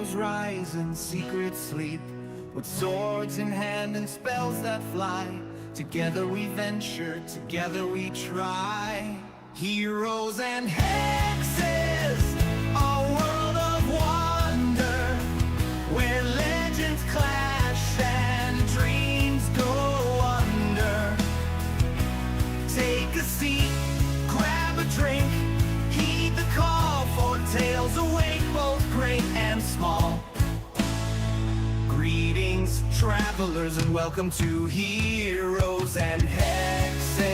heroes rise and secrets sleep, with swords in hand and spells that fly. Together we venture, together we try. Heroes and hexes, a world of wonder, where legends clash and dreams go under. Take a seat, grab a drink, heed the call, for tales await both great and small. Greetings, travelers, and welcome to Heroes and Hexes.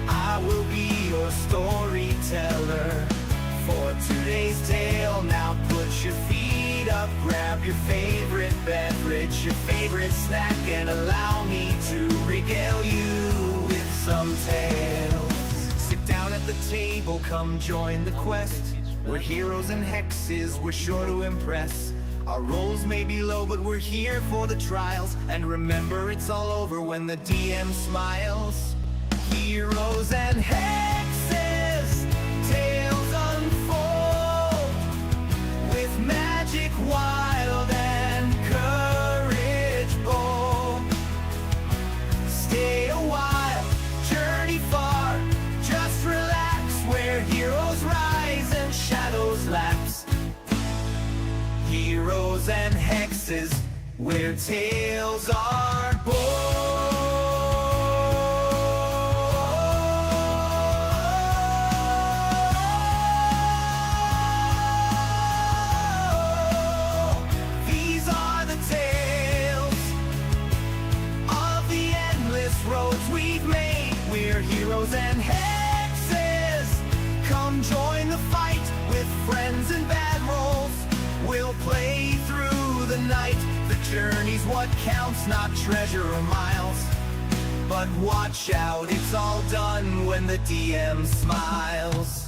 I will be your storyteller for today's tale. Now put your feet up, grab your favorite beverage, your favorite snack, and allow me to regale you with some tales. Sit down at the table, come join the quest. We're heroes and hexes, we're sure to impress. Our roles may be low, but we're here for the trials. And remember, it's all over when the DM smiles. Heroes and hexes, tales unfold, with magic wild and courage bold. Stay a while, journey far, just relax, where heroes rise and shadows lapse. Heroes and hexes, where tales are born. These are the tales of the endless roads we've made. We're heroes and hexes. Come join the fight with friends and bad rolls. We'll play through the night. The journey's what counts, not treasure or miles. But watch out, it's all done when the DM smiles.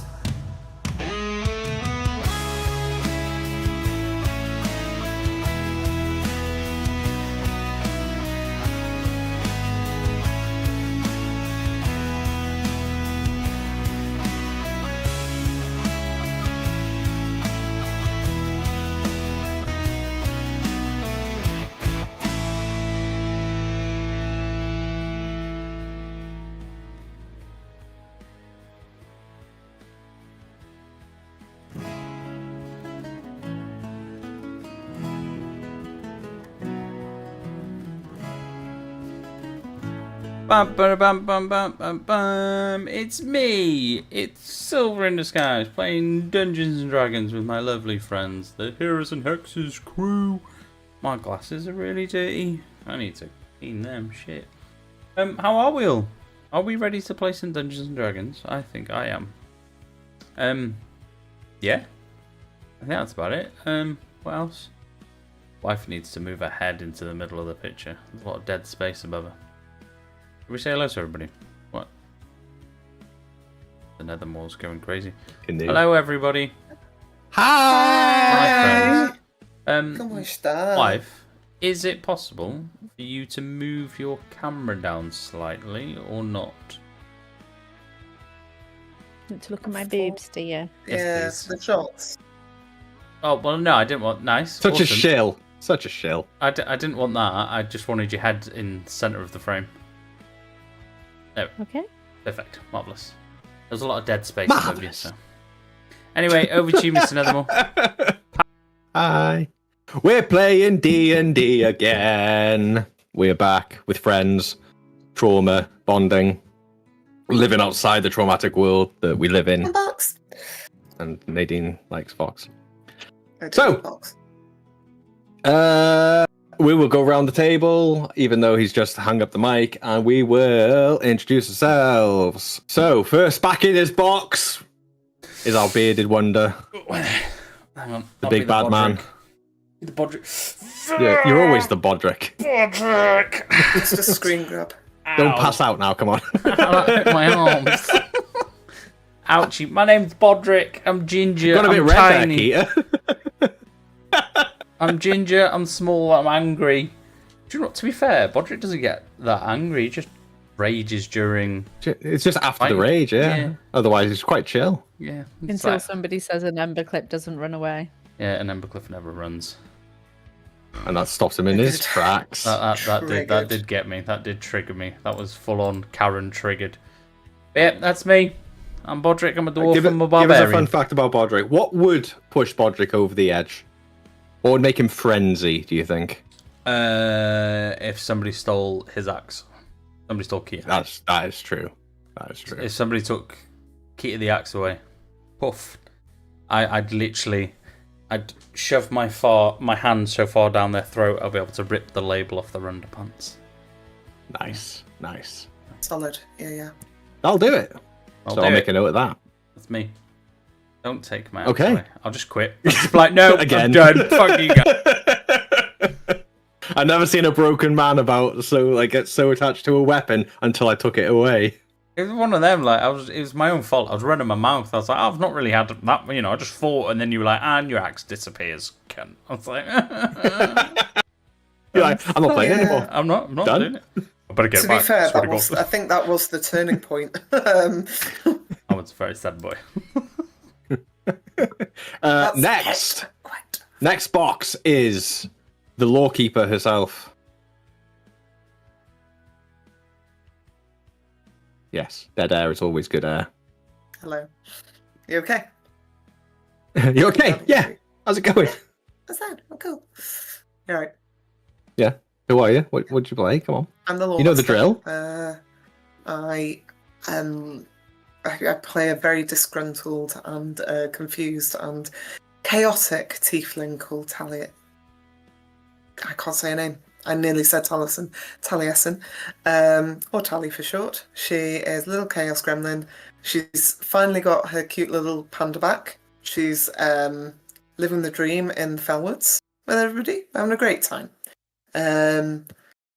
Bum, bum, bum, bum, bum, bum, bum. It's me. It's Silver in the Skies playing Dungeons and Dragons with my lovely friends, the Heroes and Hexes crew. My glasses are really dirty. I need to clean them. Shit. How are we all? Are we ready to play some Dungeons and Dragons? I think I am. Yeah. I think that's about it. What else? Wife needs to move her head into the middle of the picture. There's a lot of dead space above her. Can we say hello to everybody? What? The Nethermore's going crazy. Hello, everybody. Hi! ¿Cómo está? Wife, is it possible for you to move your camera down slightly or not? Want to look at my boobs, do you? Yes, Yes, the shots. Oh, well, no, I didn't want... Nice. Such awesome. a shill. Such a shill. I didn't want that. I just wanted your head in the centre of the frame. There. Okay. Perfect. Marvellous. There's a lot of dead space above you, so... Anyway, over to you, Mr. Nethermore. Hi. We're playing D&D again. We're back with friends. Trauma, bonding. Living outside the traumatic world that we live in. Box. And Nadine likes Fox. So, So- We will go around the table, even though he's just hung up the mic, and we will introduce ourselves. So, first back in his box is our bearded wonder, Hang on. the big bad man. The Bodrick. Yeah, you're always the Bodrick. Bodrick! it's just a screen grab. Don't pass out now, come on. My arms. Ouchie. My name's Bodrick. I'm ginger. Got a bit I'm red tiny. there, Keita. I'm ginger. I'm small. I'm angry. Do you know what? To be fair, Bodrick doesn't get that angry. He just rages during. It's just after the Fighting. rage, yeah. Yeah. Otherwise, it's quite chill. Yeah. it's Until like- somebody says an ember clip doesn't run away. Yeah, and Embercliff never runs. And that stops him in his tracks. That did get me. That did trigger me. That was full on Karen triggered. But yeah, that's me. I'm Bodrick. I'm a dwarf. I'm a barbarian. Give us a fun fact about Bodrick. What would push Bodrick over the edge? What would make him frenzy, do you think? If somebody stole his axe. Somebody stole Key. That is true. That is true. If somebody took Key to the axe away, poof. I'd shove my hand so far down their throat, I'll be able to rip the label off their underpants. Nice. Solid. Yeah. I'll do it. I'll make a note of that. That's me. Don't take my Okay. away. I'll just quit. I'll just be like, no, Again. I'm done. Fuck you guys. I've never seen a broken man get so attached to a weapon until I took it away. It was one of them. It was my own fault. I was running my mouth. I was like, I've not really had that. I just fought, and then you were like, and your axe disappears. Cunt. I was like, You're like, I'm not playing anymore. I'm not Done. doing it. I better get To back. be fair, Swear to God. I think that was the turning point. I was a very sad boy. Next box is the lawkeeper herself. Yes, dead air is always good air. Hello. You okay? You okay? Yeah. How's it going? That's fine. I'm cool. You're right. Yeah. Who are you? What'd you play? Come on. I'm the You know the drill. I play a very disgruntled and confused and chaotic tiefling called Talia. I can't say her name. I nearly said Taliesin, or Tally for short. She is a little chaos gremlin. She's finally got her cute little panda back. She's living the dream in the Fellwoods with everybody, having a great time.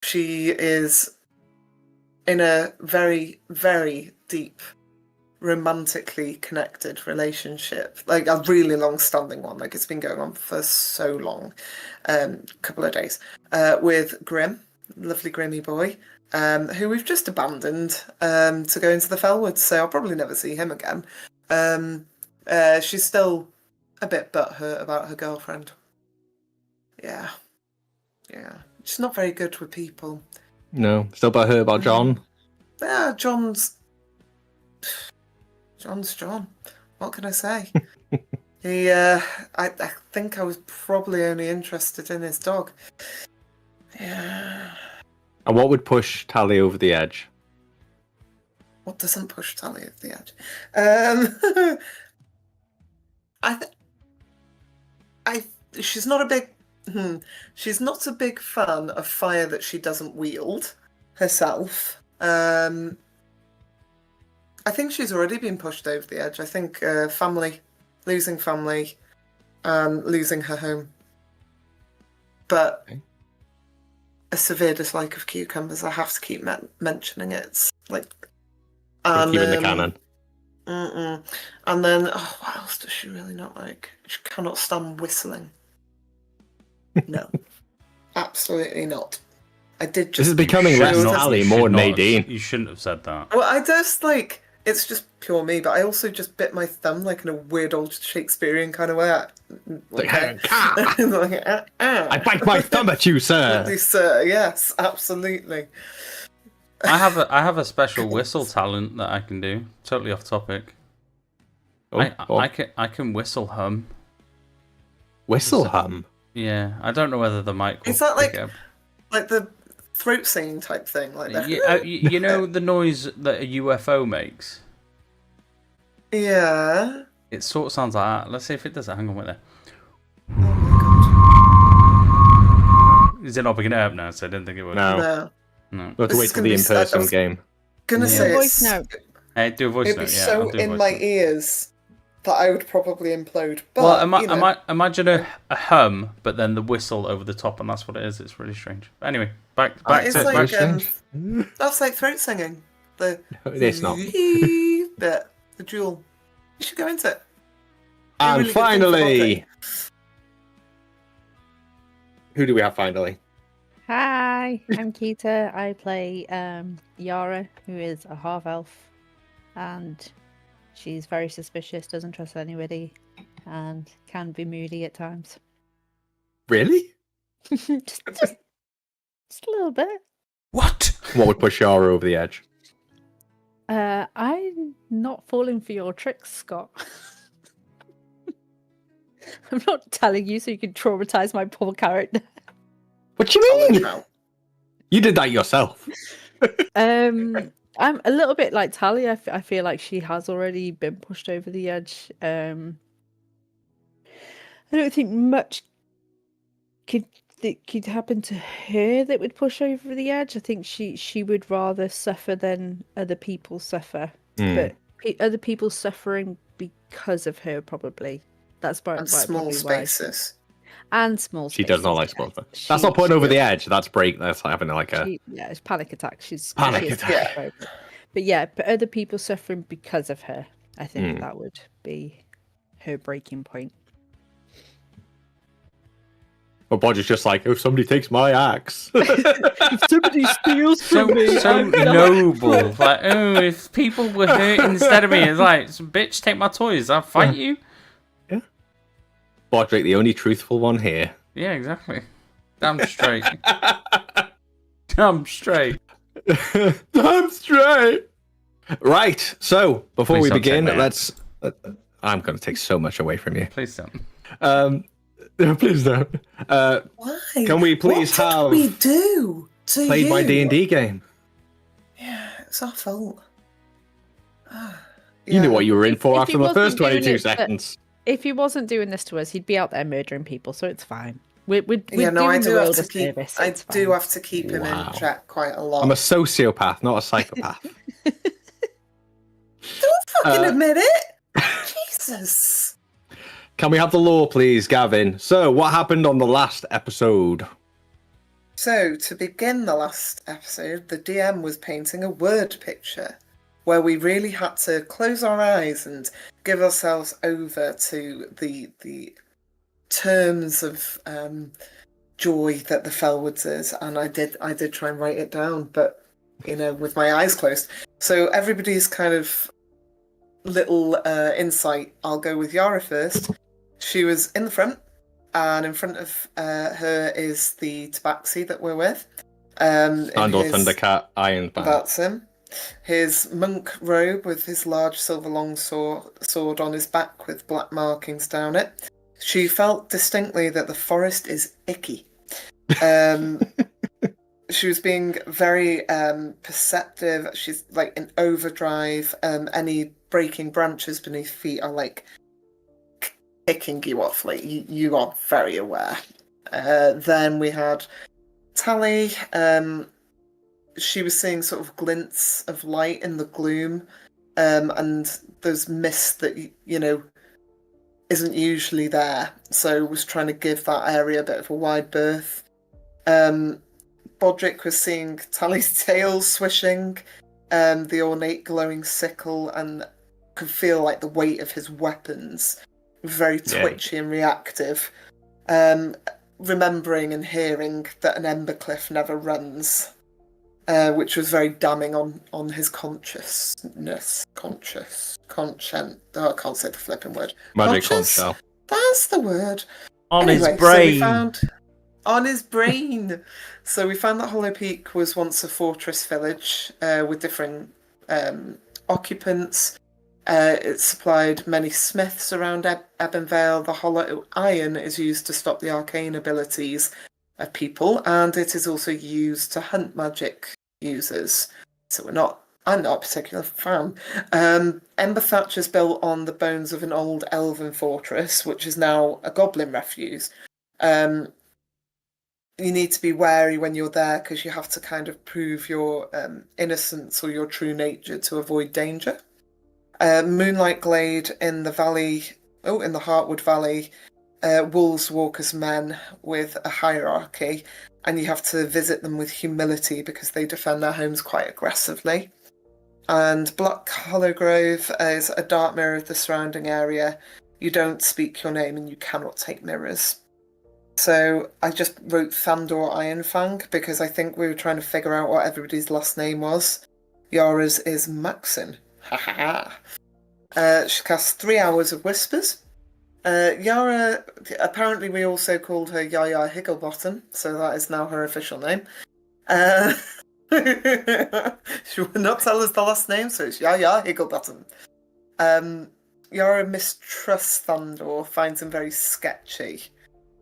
She is in a very, very deep, romantically connected relationship, like a really long-standing one. Like it's been going on for so long, couple of days, with Grim, lovely Grimmy boy, who we've just abandoned to go into the Fellwoods. So I'll probably never see him again. She's still a bit butthurt about her girlfriend. Yeah. She's not very good with people. No. Still about her about John. Yeah, John's John. What can I say? I think I was probably only interested in his dog. Yeah. And what would push Tally over the edge? What doesn't push Tally over the edge? She's not a big. She's not a big fan of fire that she doesn't wield herself. I think she's already been pushed over the edge. I think losing family, and losing her home. But a severe dislike of cucumbers. I have to keep mentioning it. It's like, and Keep in the canon. And then, what else does she really not like? She cannot stand whistling. No, absolutely not. I did just. This is becoming less Tally, more Nadine. You shouldn't have said that. Well, I just like. It's just pure me, but I also just bit my thumb like in a weird old Shakespearean kind of way. I bite my thumb at you, sir. Sir, yes, absolutely. I have a special whistle talent that I can do. Totally off topic. I can whistle hum. Whistle hum. Yeah, I don't know whether the mic will Is that pick it up. like the throat singing type thing, like that? You know the noise that a UFO makes? Yeah. It sort of sounds like that. Let's see if it does it. Hang on, wait there. Oh my god. Is it not picking it up now? So I didn't think it would. No. No. We'll have to wait till the in-person game. Gonna say Voice it's, note. Hey, do a voice it'd note. be Yeah, so I'll do a in voice my note. ears that I would probably implode. But Well, imagine a hum, but then the whistle over the top, and that's what it is. It's really strange. But anyway, back it's to like strange. that's like throat singing. The It's not. bit, the jewel. You should go into it. And really good thing for finally, who do we have finally? Hi, I'm Keita. I play Yara, who is a half elf, and she's very suspicious, doesn't trust anybody. and can be moody at times. Really? just a little bit. What? What would push Yara over the edge? I'm not falling for your tricks, Scott. I'm not telling you so you can traumatize my poor character. What do you Solid mean? trout. You did that yourself. I'm a little bit like Tally. I feel like she has already been pushed over the edge. I don't think much could happen to her that would push over the edge. I think she would rather suffer than other people suffer. But other people suffering because of her, probably. That's And small probably spaces. why. And small spaces. She does not like small yeah. spaces. That's not putting She- over the edge. That's That's having like a yeah, it's panic attack. Panic she is attack. claustrophobic. But yeah, but other people suffering because of her. I think that would be her breaking point. But Bodge is just like, if somebody takes my axe. If somebody steals So noble. Like, oh, if people were hurt instead of me, it's like, bitch, take my toys. I'll fight you. Bodrick, the only truthful one here. Yeah, exactly. Damn straight. Damn straight. Damn straight. Right. So before Please we don't begin, take my let's. I'm going to take so much away from you. Please don't. Please don't. Why? Can we please what have did we do to played you? my D&D game? Yeah, it's our fault. You knew what you were in for If after he the first wasn't doing 22 it, seconds. If he wasn't doing this to us, he'd be out there murdering people, so it's fine. We're Yeah, no, I doing the do have world to a keep. service, I it's do fine. have to keep him Wow. in check quite a lot. I'm a sociopath, not a psychopath. Don't fucking Uh, admit it. Jesus. Can we have the lore, please, Gavin? So, what happened on the last episode? So, to begin the last episode, the DM was painting a word picture where we really had to close our eyes and give ourselves over to the terms of joy that the Fellwoods is, and I did try and write it down, but with my eyes closed. So everybody's kind of little insight. I'll go with Yara first. She was in the front, and in front of her is the tabaxi that we're with. Andor Thundercat, Iron Band. That's him. His monk robe with his large silver long sword on his back with black markings down it. She felt distinctly that the forest is icky. She was being very perceptive. She's like in overdrive. Any breaking branches beneath feet are like kicking you off. Like you are very aware. Then we had Tally. She was seeing sort of glints of light in the gloom, and those mist that isn't usually there. So was trying to give that area a bit of a wide berth. Bodrick was seeing Tally's tail swishing, the ornate glowing sickle, and could feel like the weight of his weapons. Very twitchy and reactive. Remembering and hearing that an embercliff never runs. Which was very damning on his consciousness. Conscience. Oh, I can't say the flipping word. Magic Conscious? Conch. That's the word. On Anyway, his brain. So we found on his brain. So we found that Hollow Peak was once a fortress village with different occupants. It supplied many smiths around Ebonvale. The hollow iron is used to stop the arcane abilities of people, and it is also used to hunt magic users. So I'm not a particular fan. Ember Thatch is built on the bones of an old elven fortress, which is now a goblin refuge. You need to be wary when you're there because you have to kind of prove your innocence or your true nature to avoid danger. Moonlight Glade in the valley, in the Heartwood Valley, wolves walk as men with a hierarchy, and you have to visit them with humility because they defend their homes quite aggressively. And Black Hollow Grove is a dark mirror of the surrounding area. You don't speak your name and you cannot take mirrors. So I just wrote Thandor Ironfang because I think we were trying to figure out what everybody's last name was. Yara's is Maxon. Ha ha ha. She casts 3 hours of Whispers. Yara, apparently we also called her Yaya Higglebottom, so that is now her official name. She would not tell us the last name, so it's Yaya Higglebottom. Yara mistrusts Thandor, finds him very sketchy,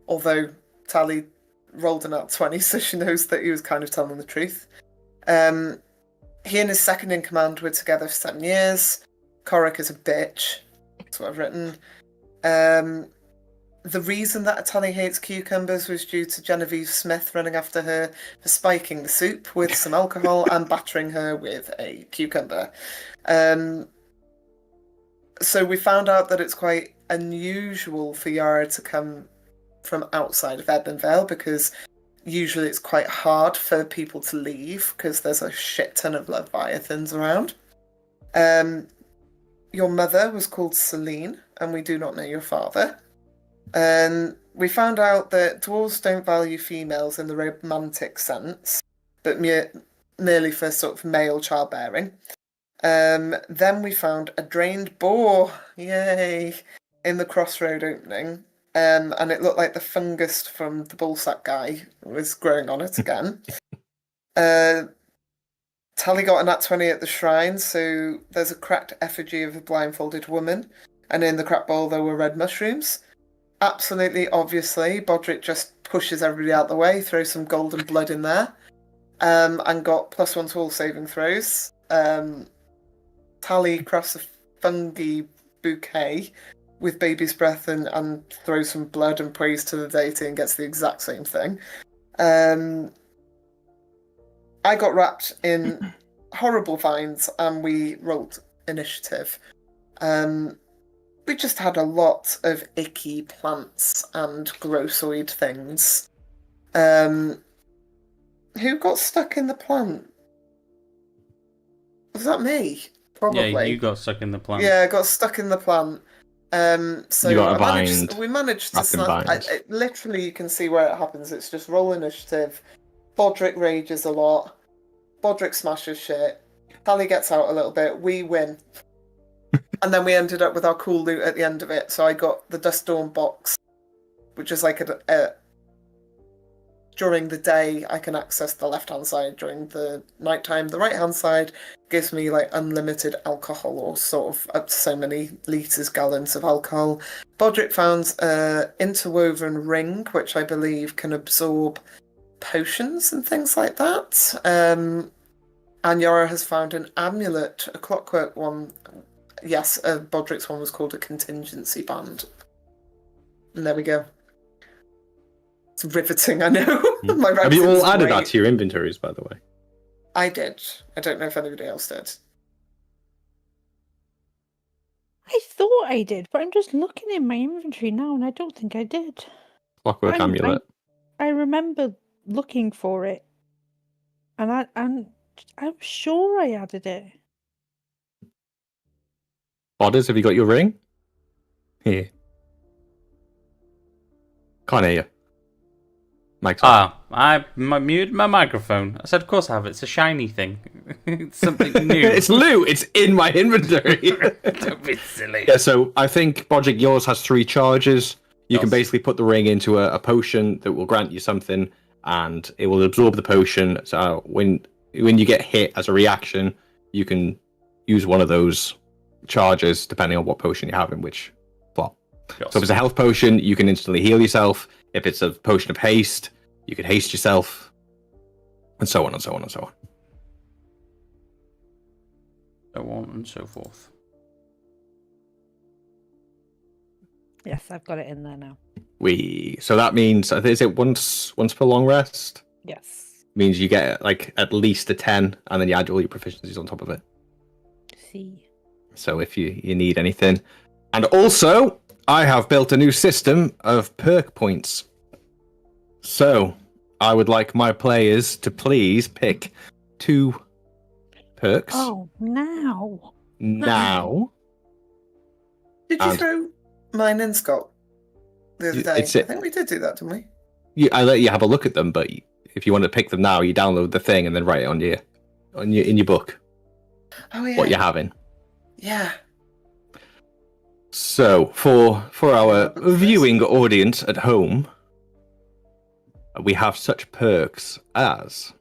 although Tally rolled an out 20, so she knows that he was kind of telling the truth. He and his second in command were together for 7 years. Korik is a bitch. That's what I've written. The reason that Tally hates cucumbers was due to Genevieve Smith running after her for spiking the soup with some alcohol and battering her with a cucumber. So we found out that it's quite unusual for Yara to come from outside of Ebonvale, because usually it's quite hard for people to leave because there's a shit ton of Leviathans around. Your mother was called Celine, and we do not know your father. We found out that dwarves don't value females in the romantic sense, but merely for sort of male childbearing. Then we found a drained boar, yay, in the crossroad opening. And it looked like the fungus from the bullsack guy was growing on it again. Tally got a nat 20 at the shrine, so there's a cracked effigy of a blindfolded woman, and in the crap bowl there were red mushrooms. Absolutely, obviously, Bodrick just pushes everybody out the way, throws some golden blood in there, and got +1 to all saving throws. Tally crafts a fungi bouquet with baby's breath and throws some blood and prays to the deity and gets the exact same thing. I got wrapped in horrible vines and we rolled initiative. We just had a lot of icky plants and grossoid things. Who got stuck in the plant? Was that me? Probably. Yeah, you got stuck in the plant. Yeah, I got stuck in the plant. So you got we managed to snap. Literally, you can see where it happens. It's just roll initiative. Bodrick rages a lot. Bodrick smashes shit. Tally gets out a little bit. We win. And then we ended up with our cool loot at the end of it. So I got the Dust Dawn box, which is like during the day I can access the left-hand side. During the nighttime, the right-hand side gives me like unlimited alcohol, or sort of up to so many litres, gallons of alcohol. Bodrick found an interwoven ring, which I believe can absorb potions and things like that. And Yara has found an amulet, a clockwork one. Yes, Bodrick's one was called a contingency band. And there we go. It's riveting, I know. Have you all added that to your inventories, by the way? I did. I don't know if anybody else did. I thought I did, but I'm just looking in my inventory now and I don't think I did. Clockwork amulet. I remember looking for it, and I'm sure I added it. Bodders, have you got your ring? Here. Can't hear you. Mike's off. I muted my microphone. I said, of course I have. It's a shiny thing. It's something new. It's loot. It's in my inventory. Don't be silly. Yeah, so I think, Bodrick, yours has 3 charges. You can basically put the ring into a potion that will grant you something, and it will absorb the potion. So when you get hit as a reaction, you can use one of those charges depending on what potion you have in which plot. Yes. So if it's a health potion, you can instantly heal yourself. If it's a potion of haste, you can haste yourself, and so on and so on and so on. So on and so forth. Yes, I've got it in there now. So that means, is it once per long rest? Yes. Means you get like at least a 10, and then you add all your proficiencies on top of it. See. So if you need anything. And also, I have built a new system of perk points. So I would like my players to please pick 2 perks. Oh, now. Now. Did you throw mine in, Scott, the other day? I think we did do that, didn't we? I let you have a look at them, but if you want to pick them now, you download the thing and then write it in your book. Oh yeah. What you're having. Yeah. So, for our viewing audience at home, we have such perks as...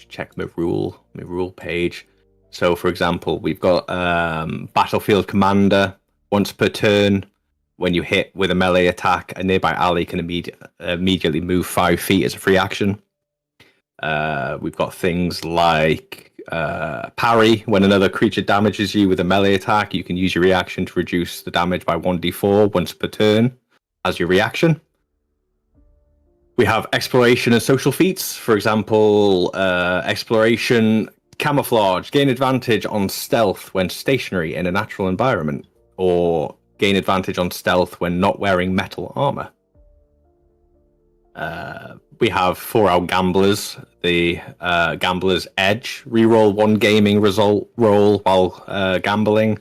Check my rule page. So, for example, we've got Battlefield Commander. Once per turn, when you hit with a melee attack, a nearby ally can immediately move 5 feet as a free action. We've got things like parry. When another creature damages you with a melee attack, you can use your reaction to reduce the damage by 1d4 once per turn as your reaction. We have exploration and social feats. For example, exploration, camouflage, gain advantage on stealth when stationary in a natural environment, or gain advantage on stealth when not wearing metal armor. We have for our gamblers, the Gambler's Edge. Reroll 1 gaming result roll while gambling,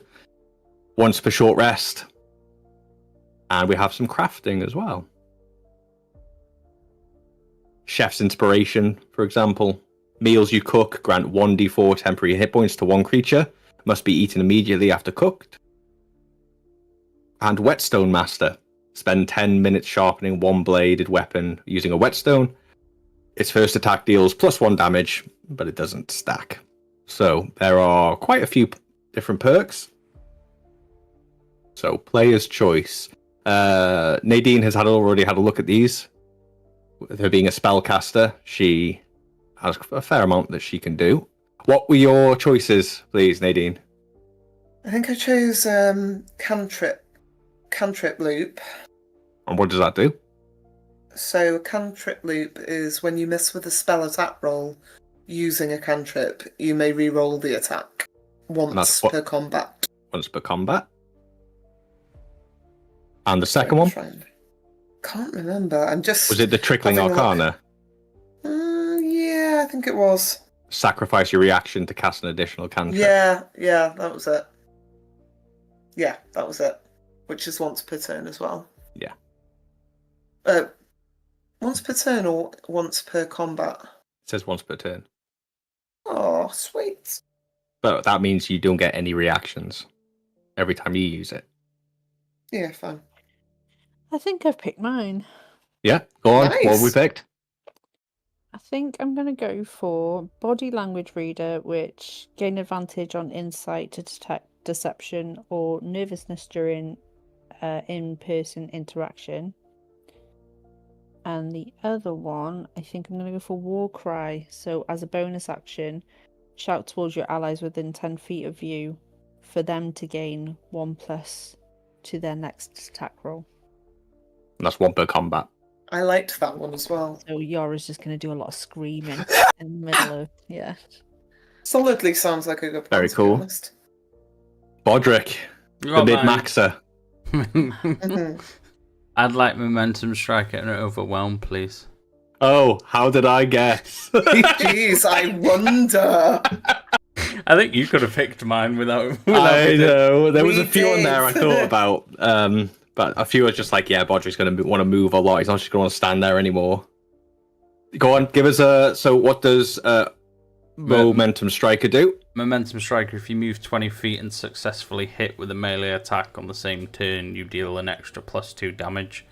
once per short rest. And we have some crafting as well. Chef's Inspiration, for example. Meals you cook grant 1d4 temporary hit points to one creature. Must be eaten immediately after cooked. And Whetstone Master. Spend 10 minutes sharpening one bladed weapon using a whetstone. Its first attack deals +1 damage, but it doesn't stack. So there are quite a few different perks. So player's choice. Nadine has already had a look at these. With her being a spellcaster, she has a fair amount that she can do. What were your choices, please, Nadine? I think I chose cantrip loop. And what does that do? So a cantrip loop is when you miss with a spell attack roll using a cantrip, you may re-roll the attack once per combat. Once per combat. And the second one? Can't remember. I'm just... Was it the Trickling Arcana? Yeah, I think it was. Sacrifice your reaction to cast an additional cantrip. Yeah, that was it. Yeah, that was it. Which is once per turn as well. Yeah. Once per turn or once per combat? It says once per turn. Oh, sweet. But that means you don't get any reactions every time you use it. Yeah, fine. I think I've picked mine. Yeah, go on. Nice. What have we picked? I think I'm going to go for Body Language Reader, which gain advantage on insight to detect deception or nervousness during in-person interaction. And the other one, I think I'm going to go for War Cry. So as a bonus action, shout towards your allies within 10 feet of you for them to gain 1+ to their next attack roll. And that's 1 per combat. I liked that one as well. So Yara's just going to do a lot of screaming in the middle of, yeah. Solidly sounds like a good plan. Very cool. To be honest. Bodrick, the mid-maxer. I'd like Momentum Striker and Overwhelm, please. Oh, how did I guess? Jeez, I wonder. I think you could have picked mine without I know. There was We a few on there I did. thought about. But a few are just like, yeah, Bodrick's going to want to move a lot. He's not just going to want to stand there anymore. Go on, give us a... So what does Momentum Striker do? Momentum Striker, if you move 20 feet and successfully hit with a melee attack on the same turn, you deal an extra +2 damage.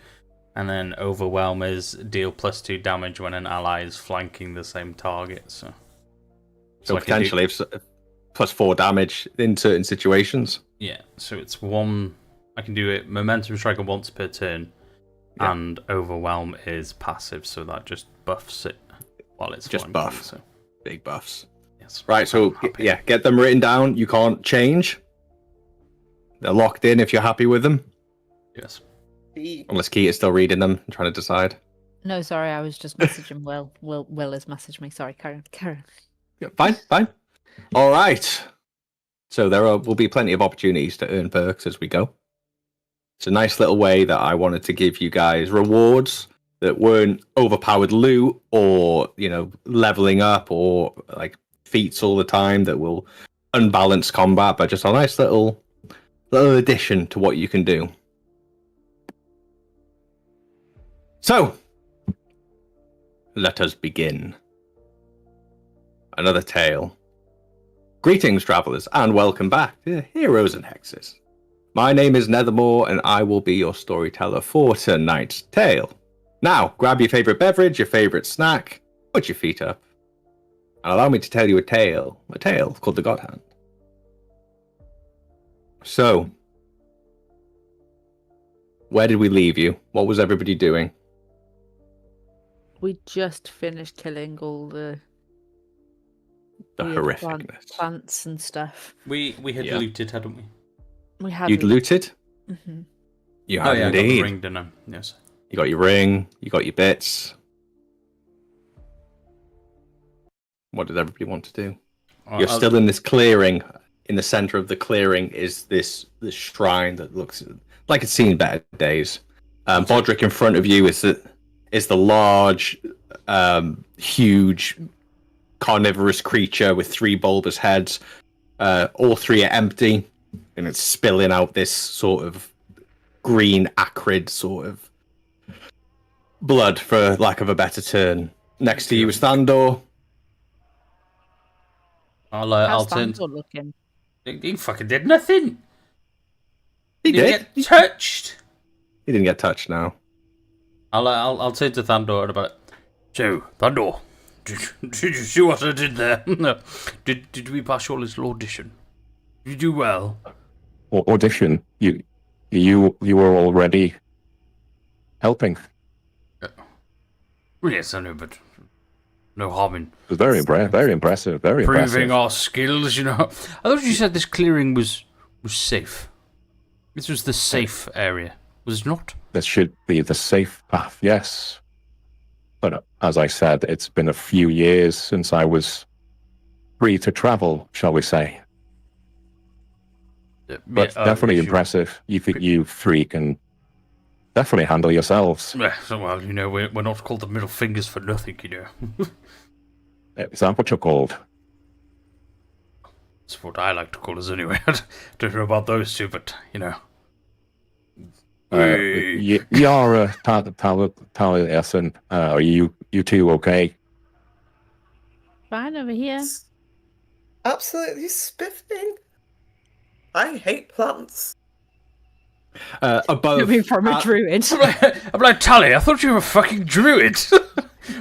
And then Overwhelm is deal +2 damage when an ally is flanking the same target. So Potentially +4 damage in certain situations. Yeah, so it's one... I can do it Momentum Striker once per turn, and Overwhelm is passive, so that just buffs it while it's just flanking, buff. So. Big buffs. Yes. Right, so yeah, get them written down. You can't change. They're locked in if you're happy with them. Yes. Unless Keith is still reading them and trying to decide. No, sorry, I was just messaging Will. Will has messaged me. Sorry, Karen. Yeah, fine. All right. So there will be plenty of opportunities to earn perks as we go. It's a nice little way that I wanted to give you guys rewards that weren't overpowered loot or, leveling up or like feats all the time that will unbalance combat, but just a nice little addition to what you can do. So, let us begin. Another tale. Greetings, travelers, and welcome back to Heroes and Hexes. My name is Nethermore, and I will be your storyteller for tonight's tale. Now, grab your favorite beverage, your favorite snack, put your feet up, and allow me to tell you a tale called the Godhand. So, where did we leave you? What was everybody doing? We just finished killing all the weird Horrificness. plants and stuff. We had Yeah. looted, hadn't we? We had. You'd looted? Mm-hmm. You Oh had yeah, I got the indeed. ring, didn't I? Yes. You got your ring, you got your bits. What did everybody want to do? You're still in this clearing. In the center of the clearing is this shrine that looks like it's seen better days. Bodrick in front of you is the large, huge carnivorous creature with 3 bulbous heads. All 3 are empty, and it's spilling out this sort of green, acrid sort of blood, for lack of a better term. Next to you is Thandor. I'll turn. How's looking? He fucking did nothing. He Didn't did. get touched. He didn't get touched now. I'll turn to Thandor and about. So, Thandor, did you see what I did there? Did we pass your little audition? Did you do well? Audition. You were already helping. Yes, I know, but no harm in It was very impressive. Very proving impressive. our skills. You know, I thought you said this clearing was safe. This was the safe area, was it not? This should be the safe path. Yes, but as I said, it's been a few years since I was free to travel, shall we say? But definitely impressive. You think you 3 can definitely handle yourselves. Well, you know, we're not called the middle fingers for nothing, you know. Is that what you're called? That's what I like to call us anyway. I don't know about those two, but, you know. Yara, Taliesin, are you 2 okay? Fine over here. Absolutely spiffing. I hate plants. Above. Coming from a druid. I'm like, Tally, I thought you were a fucking druid.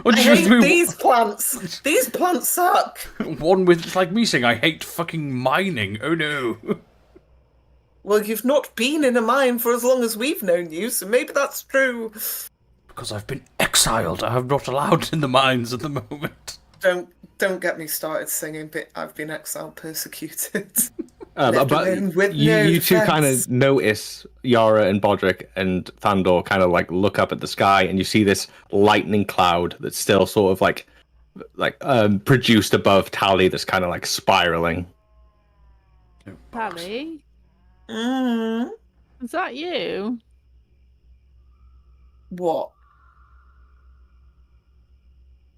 What I did hate you these plants. These plants suck. One with, it's like me saying, I hate fucking mining. Oh no. Well, you've not been in a mine for as long as we've known you, so maybe that's true. Because I've been exiled. I am not allowed in the mines at the moment. Don't get me started singing, but I've been exiled, persecuted. But with you two defense. kind of notice Yara and Bodrick and Thandor kind of like look up at the sky, and you see this lightning cloud that's still sort of like produced above Tally, that's kind of like spiraling. Tally, Mm, is that you? what?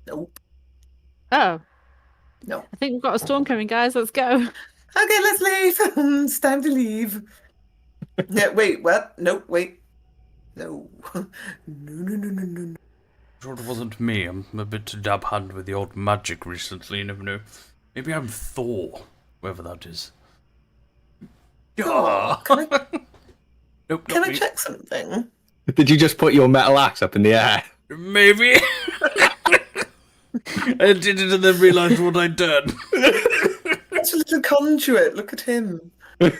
Nope. Oh, No. I think we've got a storm coming, guys. Let's go. Okay, let's leave. It's time to leave. Yeah, wait, what? Nope, wait. No. No. Sure it wasn't me. I'm a bit dab hand with the old magic recently, you never know. Maybe I'm Thor, whoever that is. Oh, can I, Nope, can not I me. check something? Did you just put your metal axe up in the air? Maybe. I did it and then realised what I'd done. That's a little conduit. Look at him. Would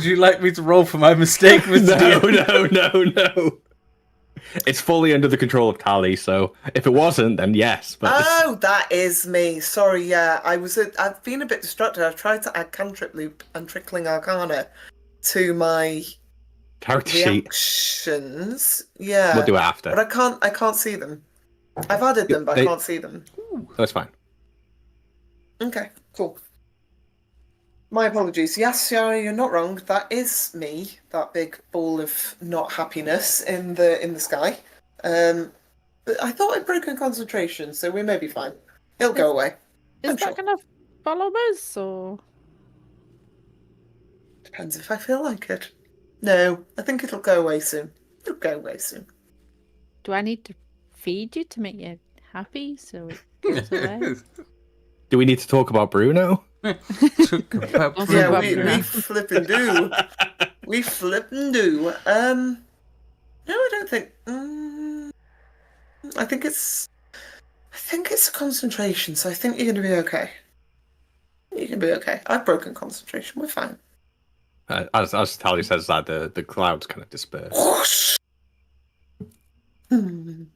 you like me to roll for my mistake, Mr. DM? No. It's fully under the control of Tally, so if it wasn't, then yes. But Oh, that is me. Sorry, yeah. I've been a bit distracted. I've tried to add cantrip loop and trickling arcana to my character sheet. reactions. Yeah. We'll do it after. But I can't see them. I've added them, but I can't see them. That's fine. Okay, cool. My apologies. Yes, Yara, you're not wrong. That is me. That big ball of not happiness in the sky. But I thought I'd broken concentration, so we may be fine. It'll go away. Is I'm that sure. going to follow us, or? Depends if I feel like it. No, I think it'll go away soon. It'll go away soon. Do I need to feed you to make you happy so it goes away? Do we need to talk about Bruno? Took about Also Yeah, grab we them. flipping do. We flipping do. No, I don't think. I think it's a concentration, so I think you're gonna be okay. You can be okay. I've broken concentration. We're fine. As Tally says that, the clouds kind of disperse. Whoosh! I'm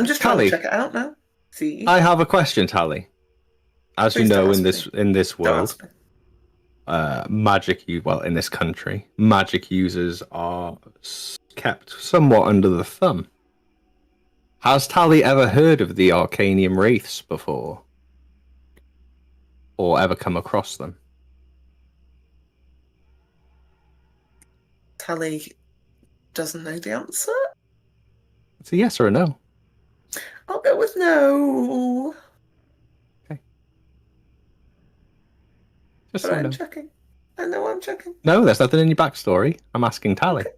just trying Tally, to check it out now. See? I have a question, Tally. As Please you know, don't in ask this Don't world, ask me. in this country, magic users are kept somewhat under the thumb. Has Tally ever heard of the Arcanium Wraiths before? Or ever come across them? Tally doesn't know the answer. It's a yes or a no. I'll go with no. Just But so I'm no. checking. I know I'm checking. No, there's nothing in your backstory. I'm asking Tally. Okay.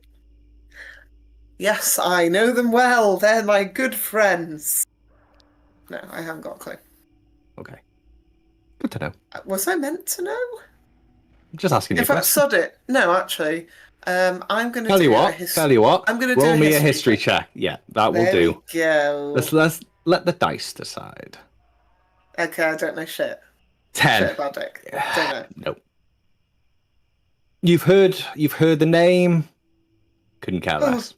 Yes, I know them well. They're my good friends. No, I haven't got a clue. Okay. Good to know. Was I meant to know? I'm just asking you a In fact, question. sod it. No, actually, I'm going to Tell do you a what. history. Tell you what. I'm gonna do roll a me a history history check. Yeah, that will There do. we go. Let's let the dice decide. Okay, I don't know shit. 10. Shit about Dick. Don't know. Nope. You've heard the name. Couldn't care Oh. less.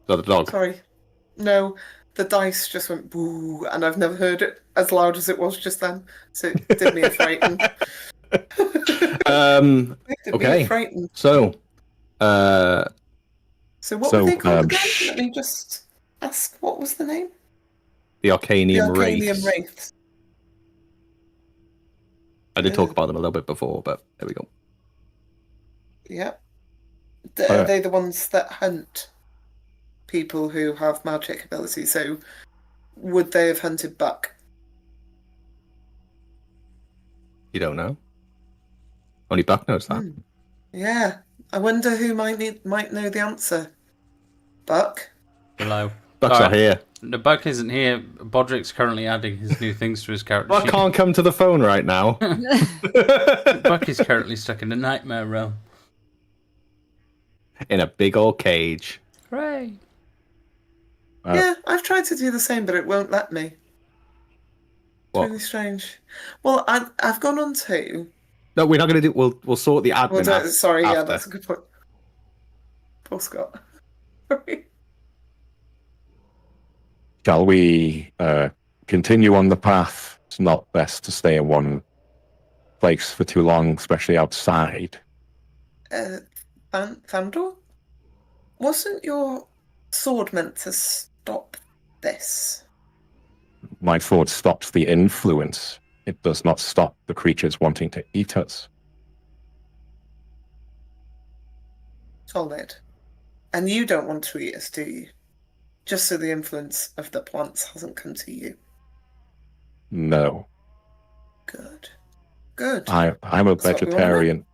So the dog. Sorry. No, the dice just went boo, and I've never heard it as loud as it was just then. So it did me a frighten. It did me Okay. a frighten. So, So what So, were they called again? shh. Let me just ask. What was the name? the The Arcanium Arcanium Wraiths. Wraiths. I did talk about them a little bit before, but there we go. Yep. Are they the ones that hunt people who have magic ability? So would they have hunted Buck? You don't know? Only Buck knows that. Yeah. I wonder who might know the answer. Buck? Hello. Buck's not here. The Buck isn't here. Bodrick's currently adding his new things to his character Buck sheet. can't come to the phone right now. Buck is currently stuck in a nightmare realm. In a big old cage. Hooray! Yeah, I've tried to do the same, but it won't let me. It's What? really strange. Well, I've gone on to. No, we're not going to do. We'll sort the admin. Sorry, yeah, after. that's a good point. Poor Scott. Sorry. Shall we continue on the path? It's not best to stay in one place for too long, especially outside. Thandor? Wasn't your sword meant to stop this? My sword stops the influence. It does not stop the creatures wanting to eat us. Solid. And you don't want to eat us, do you? Just so the influence of the plants hasn't come to you. No. Good. Good. I'm a That's what we wanna vegetarian.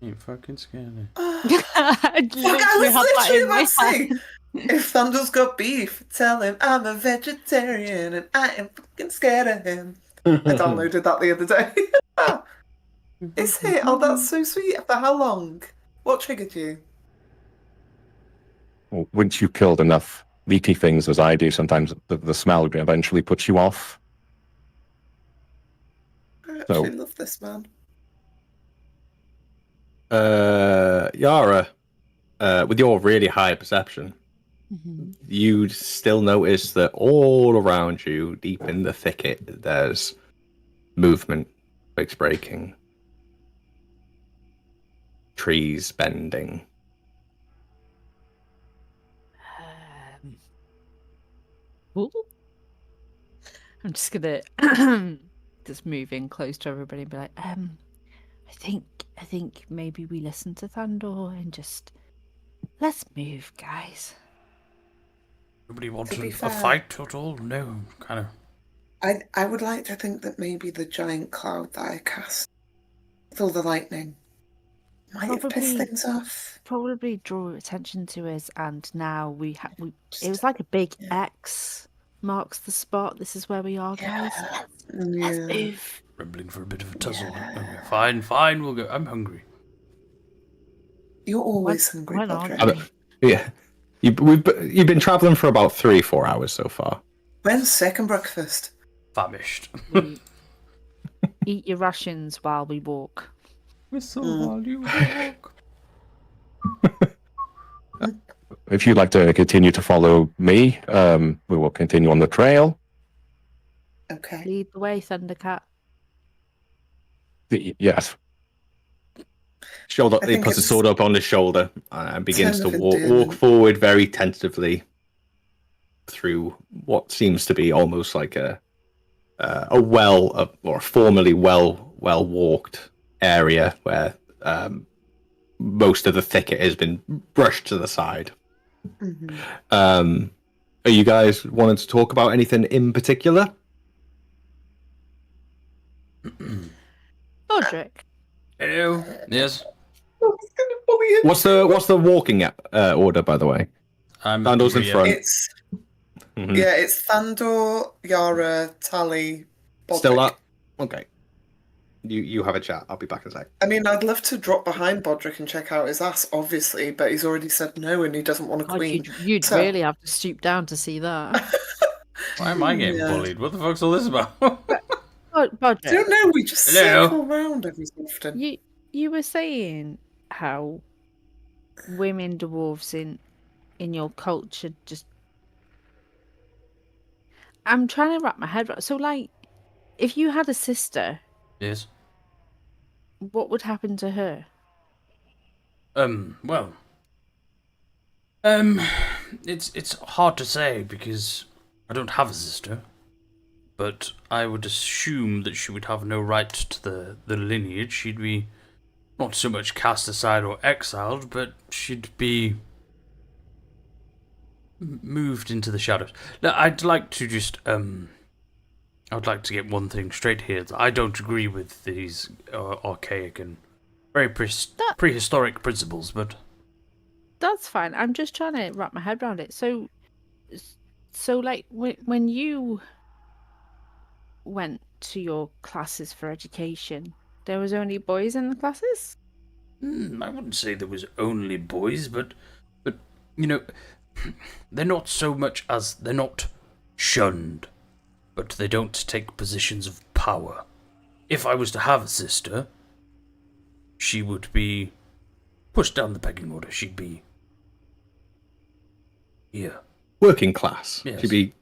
You fucking scared me. I Fuck, I was had that literally in my about to say, hand. if Thunder's got beef, tell him I'm a vegetarian and I am fucking scared of him. I downloaded that the other day. Is it? Oh, that's so sweet. For how long? What triggered you? Well, once you've killed enough leaky things, as I do, sometimes the smell eventually puts you off. I actually love this man. Yara, with your really high perception, you'd still notice that all around you, deep in the thicket, there's movement, twigs breaking, trees bending. Ooh. I'm just gonna just move in close to everybody and be like, I think maybe we listen to Thandor and just let's move, guys. Nobody wants To be a fair- fight at all? No, kind of. I would like to think that maybe the giant cloud that I cast with all the lightning might have pissed Probably- things off. Probably draw attention to us, and now it was like a big Yeah. X marks the spot. This is where we are, guys. Let's Yeah. move. Rambling for a bit of a tussle. Okay, fine, we'll go. I'm hungry. You're always hungry, when aren't Podrick. Yeah. You've been traveling for about 3-4 hours so far. When's second breakfast? Famished. Eat your rations while we walk. Whistle while you walk. If you'd like to continue to follow me, we will continue on the trail. Okay. Lead the way, Thundercat. Yes. Shoulder, I he think puts his it's sword up on his shoulder and begins to Ten of walk endearment. forward very tentatively through what seems to be almost like a well or a formerly well walked area where most of the thicket has been brushed to the side. Mhm. Are you guys wanting to talk about anything in particular? Podrick. Hello. Yes. What's the walking order, by the way? I'm Sandals in Ria. front. It's Mhm. yeah, it's Thandor, Yara, Tally, Bodrick. Still up? Okay. You have a chat. I'll be back in a sec. I mean, I'd love to drop behind Bodrick and check out his ass, obviously, but he's already said no and he doesn't want a God, queen. you'd So- really have to stoop down to see that. Why am I getting Yeah. bullied? What the fuck's all this about? I Podrick, don't know, we just Hello? circle round every so often. you were saying how women dwarves in your culture just. I'm trying to wrap my head around. So, like, if you had a sister, Yes. what would happen to her? Well. It's hard to say because I don't have a sister. But I would assume that she would have no right to the lineage. She'd be not so much cast aside or exiled, but she'd be moved into the shadows. Now, I'd like to just I'd like to get one thing straight here. I don't agree with these archaic and very prehistoric principles, but That's fine. I'm just trying to wrap my head around it. So like, when you went to your classes for education, there was only boys in the classes? I wouldn't say there was only boys, but you know, they're not so much as they're not shunned, but they don't take positions of power. If I was to have a sister, she would be pushed down the pecking order. She'd be here. Working class. Yes. She'd be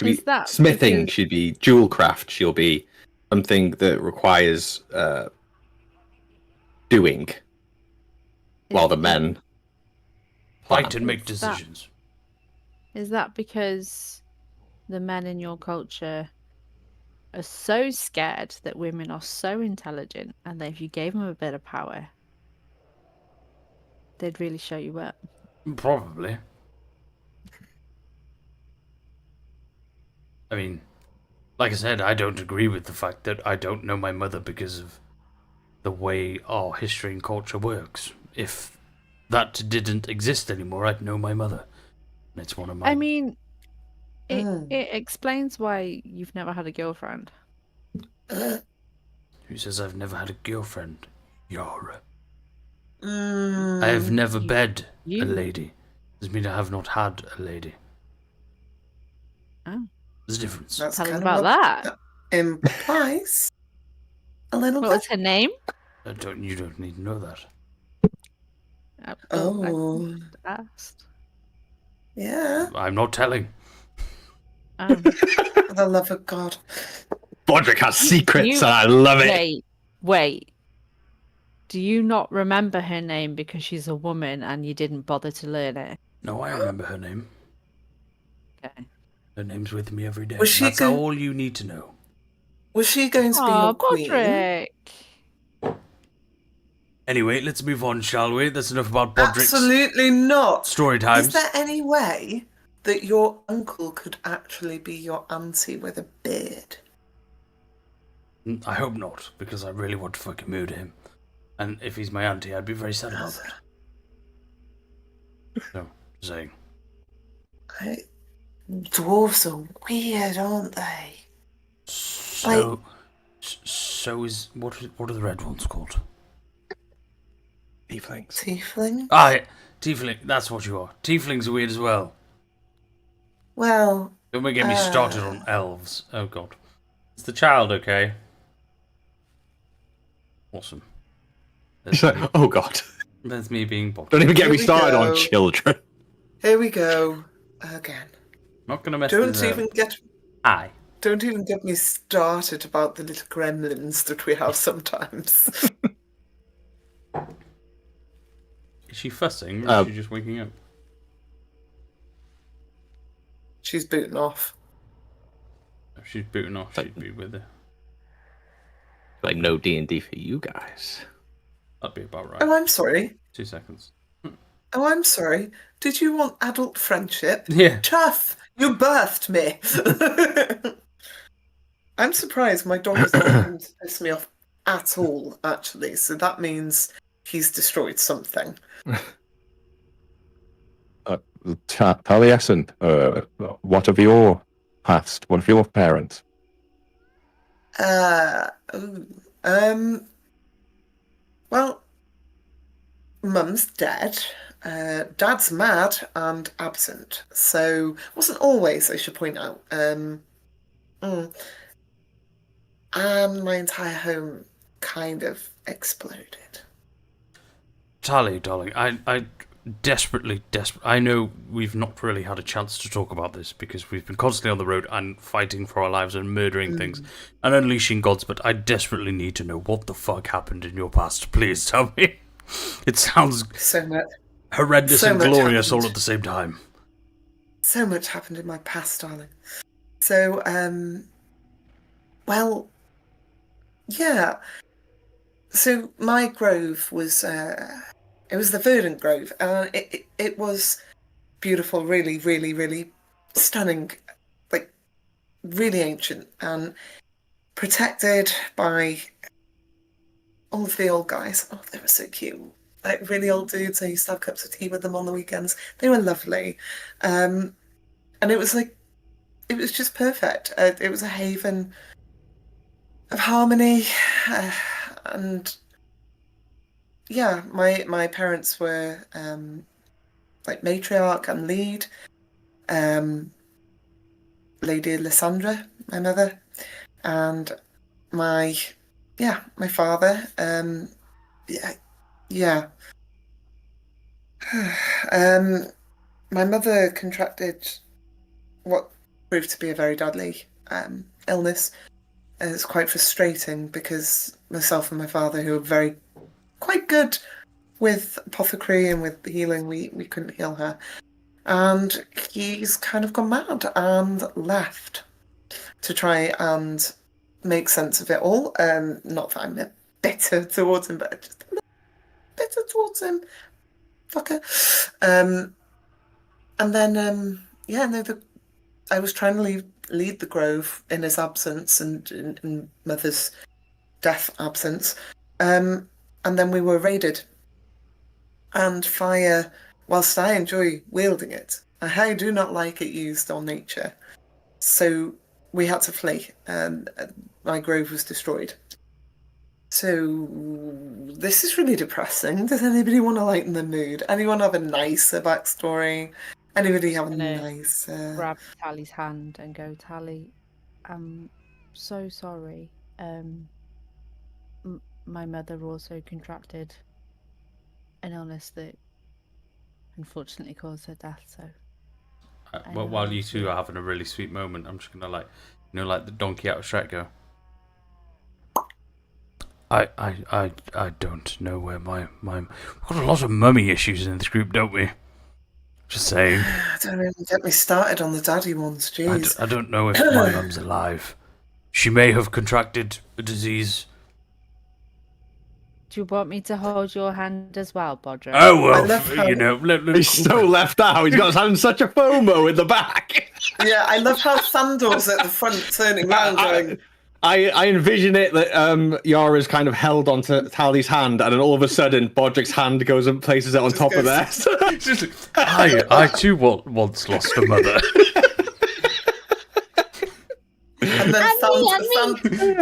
Is that smithing. because- She'd be jewel craft. She'll be something that requires doing, while the men Fight and make Is that- decisions. Is that because the men in your culture are so scared that women are so intelligent, and that if you gave them a bit of power, they'd really show you up? Probably. I mean, like I said, I don't agree with the fact that I don't know my mother because of the way our history and culture works. If that didn't exist anymore, I'd know my mother. And it's one of my... I mean, it Mm. it explains why you've never had a girlfriend. Who says I've never had a girlfriend? Yara. Mm. I have never bed you- a lady. Doesn't mean I have not had a lady. Oh. There's a difference. That's Tell us kind about of that. what implies a little What bit. was her name? You don't need to know that. Oh, I asked. yeah. I'm not telling. Oh. For the love of God. Bodrick has secrets, You- and I love it. Wait. Do you not remember her name because she's a woman and you didn't bother to learn it? No, I remember her name. Okay. Her name's with me every day. Was she That's go- all you need to know. Was she going to be Oh, your queen? Podrick. Anyway, let's move on, shall we? That's enough about Bodrick's Absolutely not. story times. Is there any way that your uncle could actually be your auntie with a beard? I hope not, because I really want to fucking murder him. And if he's my auntie, I'd be very sad about that. So, saying. I Dwarves are weird, aren't they? So, what are the red ones called? Tieflings. Tiefling? Ah, tiefling. That's what you are. Tieflings are weird as well. Well, Don't get me started on elves. Oh god. Is the child okay? Awesome. It's like, oh god. That's me being bothered. Don't even get Here me we started go. on children. Here we go again. Not gonna mess Don't this up. even get Hi. don't even get me started about the little gremlins that we have sometimes. Is she fussing or is Um, she just waking up? She's booting off. If she's booting off, she'd be with her. Like no D&D for you guys. That'd be about right. Oh, I'm sorry. 2 seconds. Oh, I'm sorry. Did you want adult friendship? Yeah. Chuff, you birthed me. I'm surprised my dog has not come to piss me off at all, actually. So that means he's destroyed something. Taliesin, what of your past? What of your parents? Well, Mum's dead. Dad's mad and absent. So, wasn't always, I should point out. And my entire home kind of exploded. Tali, darling, I desperately. I know we've not really had a chance to talk about this because we've been constantly on the road and fighting for our lives and murdering things and unleashing gods, but I desperately need to know what the fuck happened in your past. Please tell me. It sounds So much. horrendous So and much glorious happened. all at the same time. So much happened in my past, darling. So, well, yeah. So my grove was, it was the Verdant Grove. It was beautiful, really, really, really stunning, like really ancient and protected by all of the old guys. Oh, they were so cute. Like really old dudes. I used to have cups of tea with them on the weekends. They were lovely. And it was like, it was just perfect. It was a haven of harmony. And yeah, my parents were like matriarch and lead. Lady Lysandra, my mother, and my father. Yeah. My mother contracted what proved to be a very deadly illness. And it's quite frustrating because myself and my father, who were quite good with apothecary and with healing, we couldn't heal her. And he's kind of gone mad and left to try and make sense of it all. Not that I'm bitter towards him, but just a little bitter towards him. Fucker. And then, I was trying to lead the grove in his absence and in mother's death absence. And then we were raided. And fire, whilst I enjoy wielding it, I do not like it used on nature. So we had to flee, and my grove was destroyed. So this is really depressing. Does anybody want to lighten the mood? Anyone have a nicer backstory? Anybody have a nicer... Grab Tally's hand and go, Tally, I'm so sorry. My mother also contracted an illness that unfortunately caused her death, so... Well, while you two are having a really sweet moment, I'm just gonna like the donkey out of Shrek go. I don't know where my we've got a lot of mummy issues in this group, don't we? Just saying. Don't even get me started on the daddy ones, jeez. I don't know if my mum's alive. She may have contracted a disease. Do you want me to hold your hand as well, Bodger? Oh well, I love how- He's so left out. He's got having such a FOMO in the back. Yeah, I love how Sandor's at the front turning round going... I envision it that Yara's kind of held onto Tally's hand, and then all of a sudden, Bodrick's hand goes and places it on top of theirs. I too once lost a mother. And then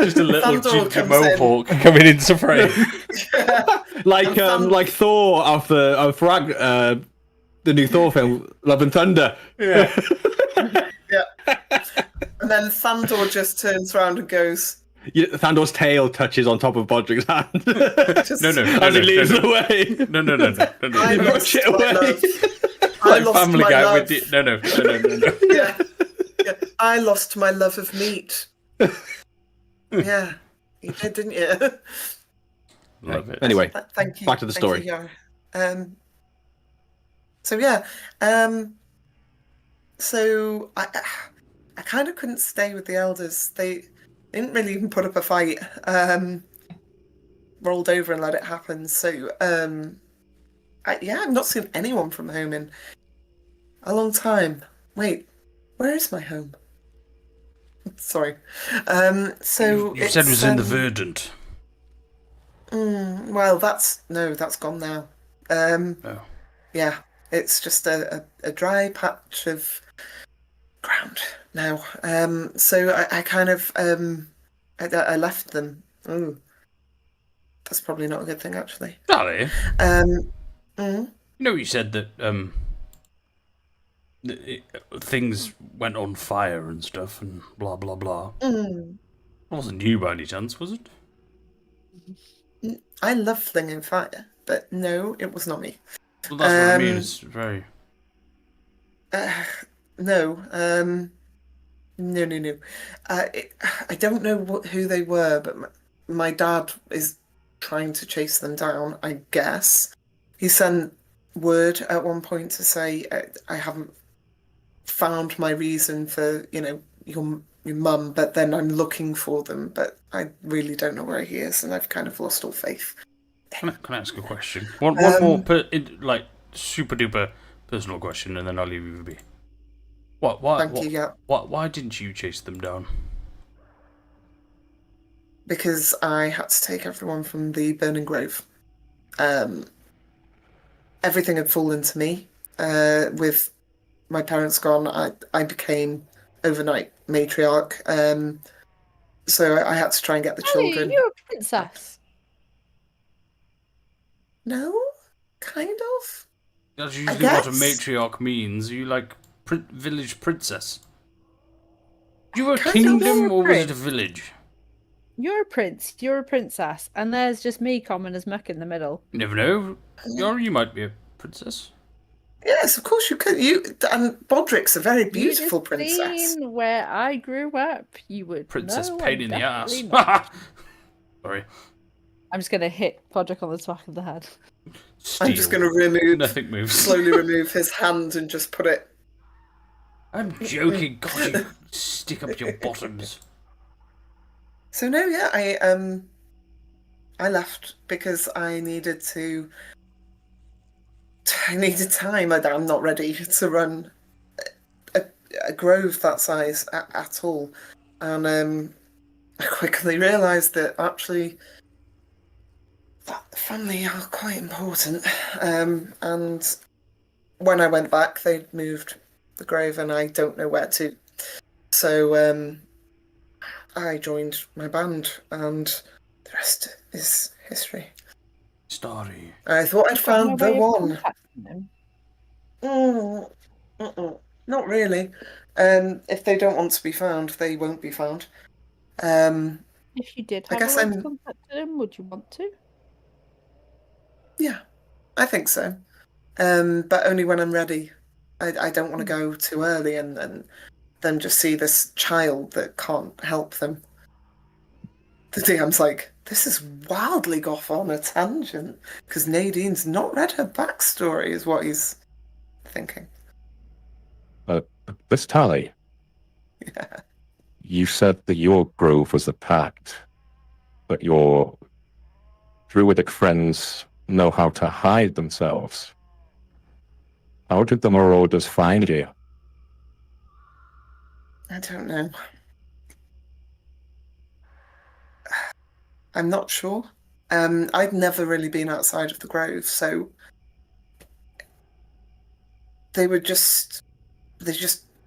Just a little Thandor ginger comes in. mohawk coming into frame. like Thor of the new Thor film, Love and Thunder. Yeah. And then Thandor just turns around and goes, Thandor's tail touches on top of Bodrick's hand. No, As he leaves away. No. I Push lost it my away. love. I Like lost Family my Guy love. with the... No. Yeah. I lost my love of meat. Yeah. You did, didn't you? Love it. Anyway, Thank you. back to the Thank story. you, Yara. So yeah. So I kind of couldn't stay with the elders. They didn't really even put up a fight. Rolled over and let it happen. So I've not seen anyone from home in a long time. Wait, where is my home? Sorry. So You said it was in the Verdant. well, that's gone now. Oh. Yeah, it's just a dry patch of ground now. So I kind of I left them. Ooh, that's probably not a good thing, actually. Charlie, Mm, you know you said that things went on fire and stuff and blah blah blah. mm. It wasn't you by any chance, was it? I love flinging fire, but no, it was not me. Well, that's what I mean. It's very... No, no. I don't know who they were, but my dad is trying to chase them down, I guess. He sent word at one point to say, I haven't found my reason for, your mum, but then I'm looking for them, but I really don't know where he is, and I've kind of lost all faith. Can I ask a question? One more, super duper personal question, and then I'll leave you be. Thank you, yeah. Why didn't you chase them down? Because I had to take everyone from the Burning Grove. Everything had fallen to me. With my parents gone, I became overnight matriarch. So I had to try and get the children. You're a princess. No, kind of. That's I usually what a guess. matriarch means. Are you like village princess? You were a Kind of. kingdom, or was it a Prince. village? You're a prince. You're a princess, and there's just me common as muck in the middle. You never know. You might be a princess. Yes, of course you could. And Bodrick's a very beautiful You'd have princess. seen where I grew up, you would Princess know pain I'm in the ass. definitely not. Sorry. I'm just gonna hit Podrick on the back of the head. I'm just Steel. going to Nothing moves. slowly remove his hand and just put it. I'm joking. God, you stick up your bottoms. So no, yeah, I left because I needed to. I needed time. I'm not ready to run a grove that size at all, and I quickly realised that actually that family are quite important. And when I went back, they'd moved the grove, and I don't know where to. So I joined my band, and the rest is history. Story. I thought I'd found the one. Them. Not really. If they don't want to be found, they won't be found. If you did I have guess a way to I'm- contact them, would you want to? Yeah, I think so. But only when I'm ready. I don't want to go too early and then just see this child that can't help them. The DM's like, this is wildly off on a tangent because Nadine's not read her backstory, is what he's thinking. This Tally, Yeah. you said that your grove was the pact, but your druidic friends know how to hide themselves. How did the marauders find you? I don't know. I'm not sure. I'd never really been outside of the grove, so they just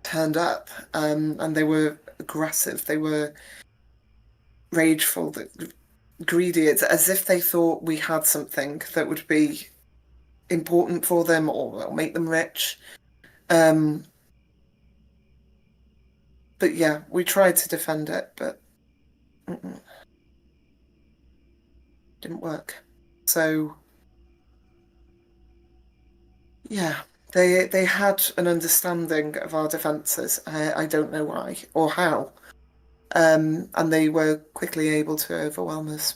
turned up, and they were aggressive. They were rageful, greedy. It's as if they thought we had something that would be important for them or make them rich. But yeah, we tried to defend it, but didn't work. So yeah, they had an understanding of our defences. I don't know why or how. And they were quickly able to overwhelm us.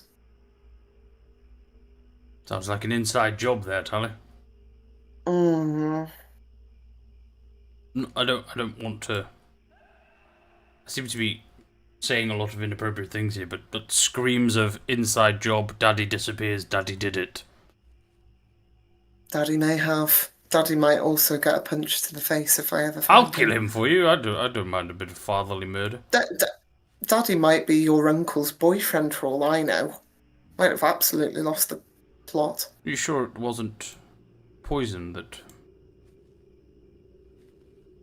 Sounds like an inside job there, Tally. Mm. I don't want to. I seem to be saying a lot of inappropriate things here, but screams of inside job, daddy disappears, daddy did it. Daddy may have. Daddy might also get a punch to the face if I ever find I'll kill him for you. I don't mind a bit of fatherly murder. Daddy might be your uncle's boyfriend for all I know. Might have absolutely lost the plot. Are you sure it wasn't poison that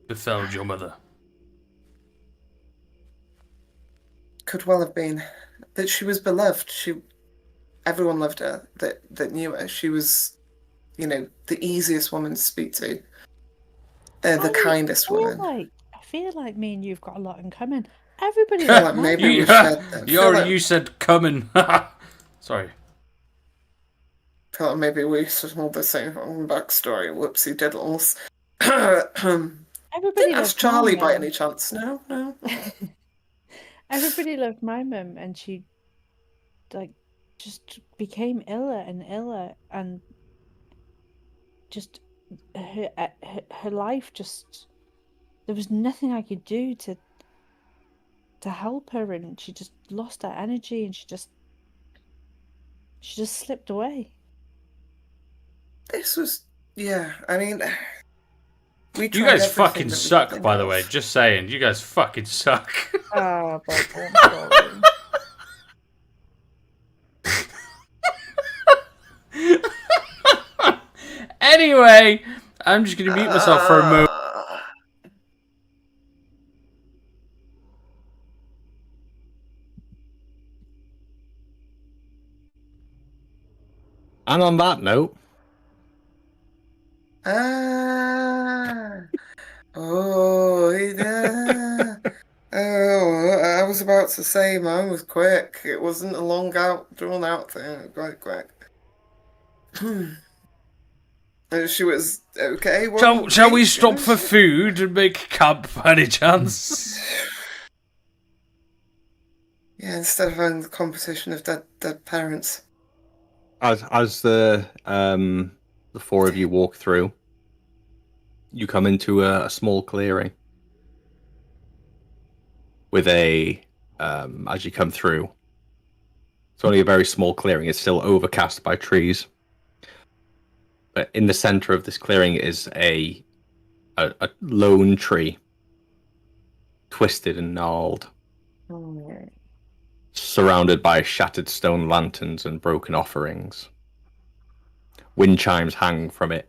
befell your mother? Could well have been. But she was beloved. Everyone loved her that knew her. She was, the easiest woman to speak to. The kindest woman. I feel like me and you've got a lot in common. Everybody Feel like loves maybe Mum. we should. You said coming. Sorry. Feel like maybe we should hold the same backstory. Whoopsie diddles. Everybody Didn't loves ask Charlie my by mum. any chance. No. Everybody loved my mum, and she just became iller and iller, and just her life just, there was nothing I could do to help her, and she just lost her energy, and she just slipped away. This was, yeah. I mean, You guys fucking suck, by the way. Just saying, you guys fucking suck. Ah, but I'm sorry. Anyway, I'm just gonna mute myself for a moment. And on that note, Oh, yeah. Oh, I was about to say mine was quick. It wasn't a drawn out thing. Quite quick. She was okay. Shall we stop for food and make camp by any chance? Yeah, instead of having the competition of dead parents. as the four of you walk through, you come into a small clearing with as you come through, it's only a very small clearing. It's still overcast by trees. But in the center of this clearing is a lone tree, twisted and gnarled, surrounded by shattered stone lanterns and broken offerings. Wind chimes hang from it.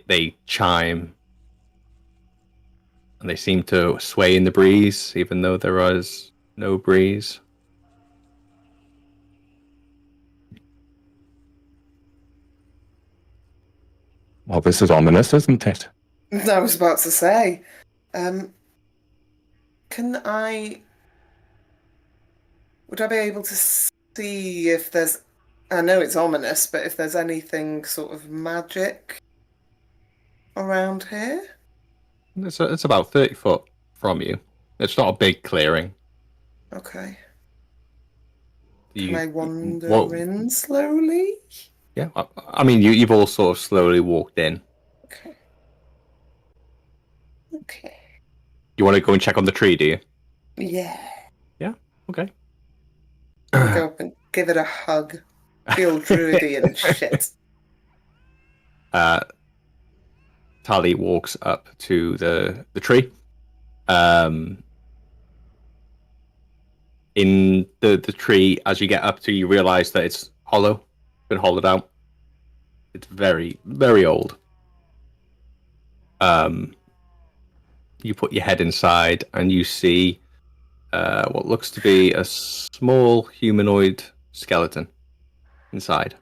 They chime, and they seem to sway in the breeze, even though there is no breeze. Well, this is ominous, isn't it? I was about to say, would I be able to see if there's, I know it's ominous, but if there's anything sort of magic around here? It's about 30 foot from you. It's not a big clearing. Okay. Can I wander in slowly? Yeah, I mean, you've all sort of slowly walked in. Okay. You want to go and check on the tree, do you? Yeah. Yeah, okay. I'll go up and give it a hug. Feel druidy and shit. Tally walks up to the tree. In the tree, as you get up to, you realize that it's hollow, been hollowed out. It's very, very old. you put your head inside, and you see what looks to be a small humanoid skeleton inside,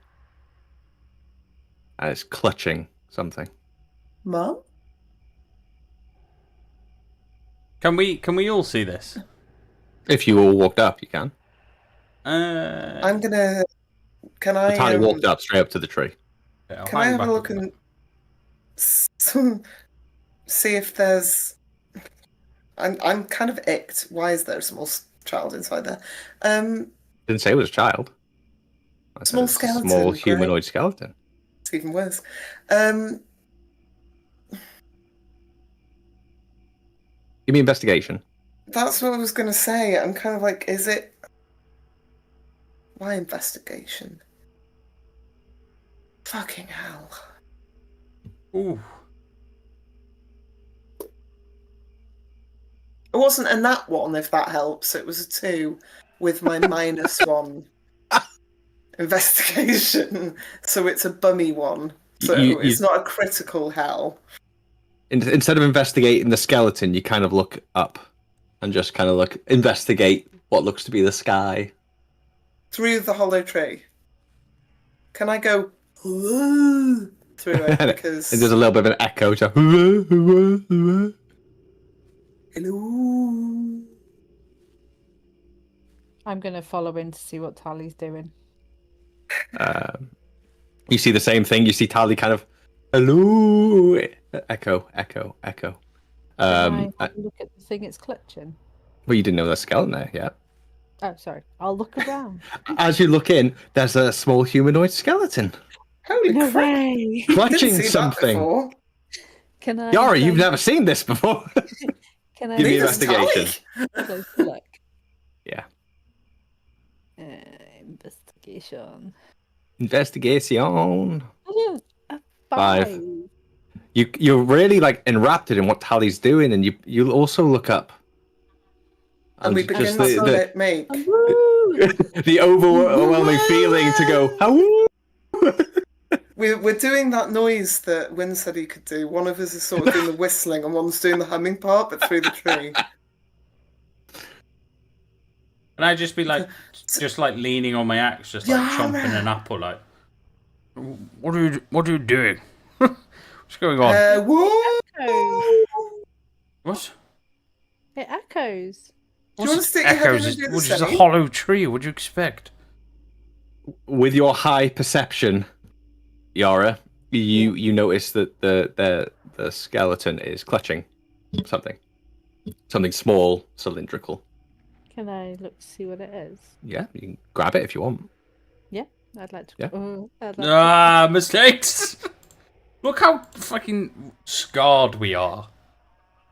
and it's clutching something. Mum? Can we all see this? If you all walked up, you can. I'm gonna. Can I? Tiny walked up straight up to the tree. I'll Can I hang have back a look bit. and see if there's? I'm kind of icked. Why is there a small child inside there? Didn't say it was a child. I said Small it's a skeleton, small great. humanoid skeleton. It's even worse. Give me investigation. That's what I was gonna say. I'm kind of like, is it? Why investigation? Fucking hell. Ooh. It wasn't a nat one, if that helps. It was a 2 with my -1 investigation. So it's a bummy one. So it's not a critical hell. Instead of investigating the skeleton, you kind of look up and just kind of investigate what looks to be the sky. Through the hollow tree. Can I go through it? Because And there's a little bit of an echo to hello. I'm going to follow in to see what Tally's doing. You see the same thing. You see Tali kind of hello, echo, echo, echo. Can I look at the thing it's clutching? Well, you didn't know there's a skeleton there yet. Oh, sorry. I'll look around. As you look in, there's a small humanoid skeleton Holy No crap. way! clutching Didn't see that something. before. Can I? Yara, you've never seen this before. Can I? Give me Neither has investigation. Tali. Look. Yeah. Investigation. Investigation. A 5. You're really enraptured in what Tally's doing, and you also look up. And we begin to make. The overwhelming feeling to go, "Howoo!" We're doing that noise that Wynn said he could do. One of us is sort of doing the whistling and one's doing the humming part, but through the tree. Can I just be just leaning on my axe, just chomping an apple, what are you doing? What's going on? What? It echoes. Do you want to stick your head in Echoes? and do the Which is a same? hollow tree. What do you expect? With your high perception, Yara, you notice that the skeleton is clutching something small, cylindrical. Can I look to see what it is? Yeah, you can grab it if you want. Yeah, I'd like to. Yeah. I'd like Mistakes! Look how fucking scarred we are.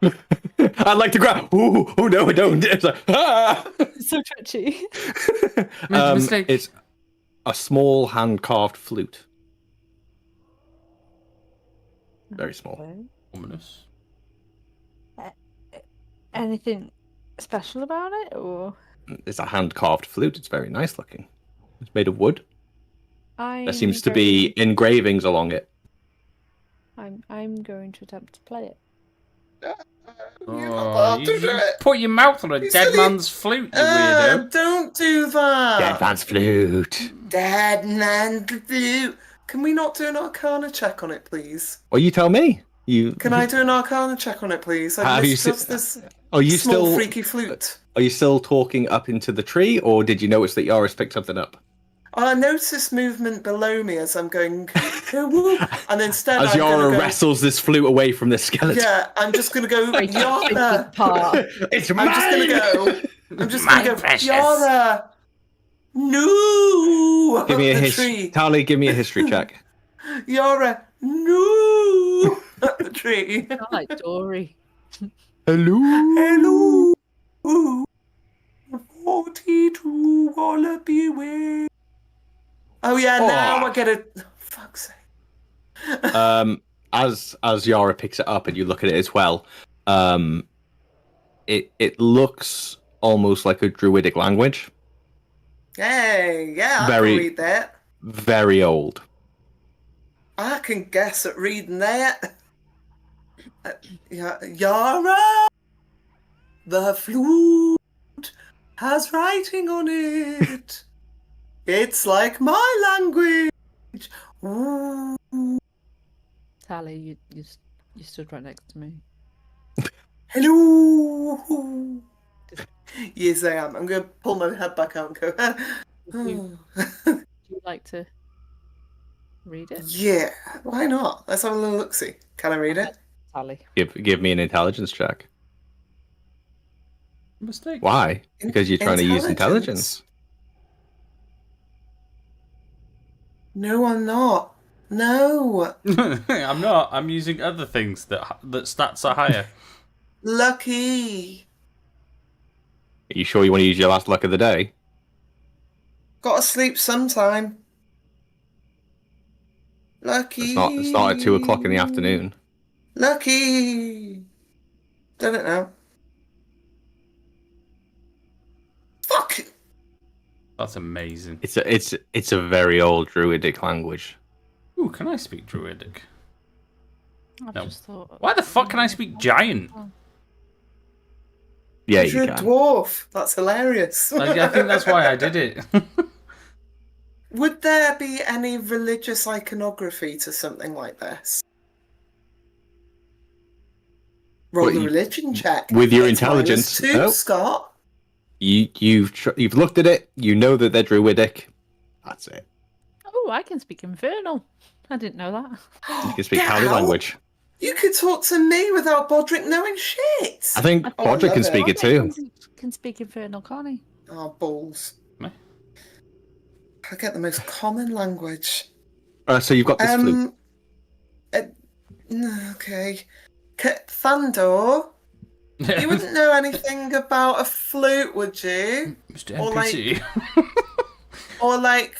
I'd like to grab. Oh no, I don't. It's like, ah! to... So touchy. Mistake. It's a small hand-carved flute. Very small. Okay. Ominous. Anything special about it, or? It's a hand-carved flute. It's very nice looking. It's made of wood. There seems to be engravings along it. I'm going to attempt to play it. You put your mouth on a dead man's flute, you weirdo. Don't do that. Dead man's flute. Dead man's flute. Can we not do an Arcana check on it, please? Well, you tell me. Can I do an Arcana check on it, please? Have you mistrust this Are you small still freaky flute. Are you still talking up into the tree, or did you notice that Yara's picked something up? I notice movement below me as I'm going, and instead As I'm Yara gonna go, wrestles this flute away from the skeleton. yeah, I'm just gonna go, Yara. It's I'm just gonna go. I'm just My gonna go, precious. Yara. No. Give me a Up the history. tree. Tali, give me a history check. Yara. No. Up the tree. I like Dory. Hello. Hello. 42 wallaby way. Oh yeah, now I get it. Oh, fuck's sake. As Yara picks it up and you look at it as well, it looks almost like a druidic language. Hey, yeah, I Very- can read that. Very old. I can guess at reading that. Yara, the flute has writing on it. It's like my language. Ooh. Tally, you stood right next to me. Hello. Yes, I am. I'm going to pull my head back out and go. Would you like to read it? Yeah, why not? Let's have a little look-see. Can I read it? Tally. Give me an intelligence check. Mistake. Why? Because you're trying to use intelligence. No, I'm not. No. I'm not. I'm using other things that stats are higher. Lucky. Are you sure you want to use your last luck of the day? Gotta sleep sometime. Lucky. It's not at 2:00 in the afternoon. Lucky. Done it now. Fuck. That's amazing. It's a very old druidic language. Ooh, can I speak Druidic? I No. just thought. Why the fuck can I speak Giant? Yeah, You're you a can. dwarf. That's hilarious. I think that's why I did it. Would there be any religious iconography to something like this? Roll What, a you- religion check. with your It's intelligence. -2, Nope. Scott. You've looked at it. You know that they're druidic. That's it. Oh, I can speak Infernal. I didn't know that. You can speak Get Cali out. language. You could talk to me without Bodrick knowing shit. I think Oh, I Bodrick love can it. speak it Bodrick too. Can speak Infernal, can't he? Oh, balls. Meh. I get the most common language. So you've got this flute. Okay. Thandor, you wouldn't know anything about a flute, would you? Mr. Or NPC. Or like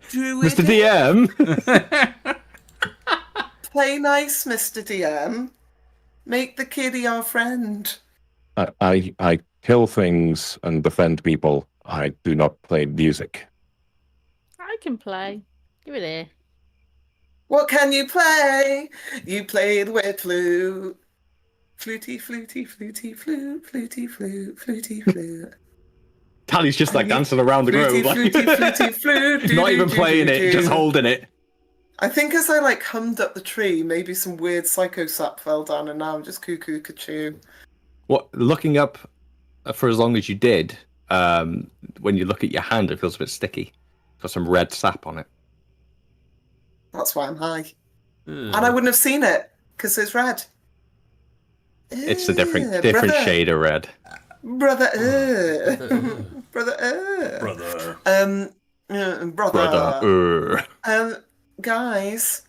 druid? Mr. DM. Play nice, Mr. DM. Make the kiddie our friend. I kill things and defend people. I do not play music. I can play. Give it here. What can you play? You play the wet flute. Fluty, fluty, fluty, flute, fluty, flute, fluty, flute. Tally's just like dancing around the Fluty, grove. Like, fluty, fluty, flute. not even playing it, just holding it. I think as I like hummed up the tree, maybe some weird psycho sap fell down, and now I'm just cuckoo cuckoo. What? Looking up for as long as you did, when you look at your hand, it feels a bit sticky. Got some red sap on it. That's why I'm high, Ugh. and I wouldn't have seen it because it's red. It's a different brother, shade of red. Brother, brother, Brother. guys,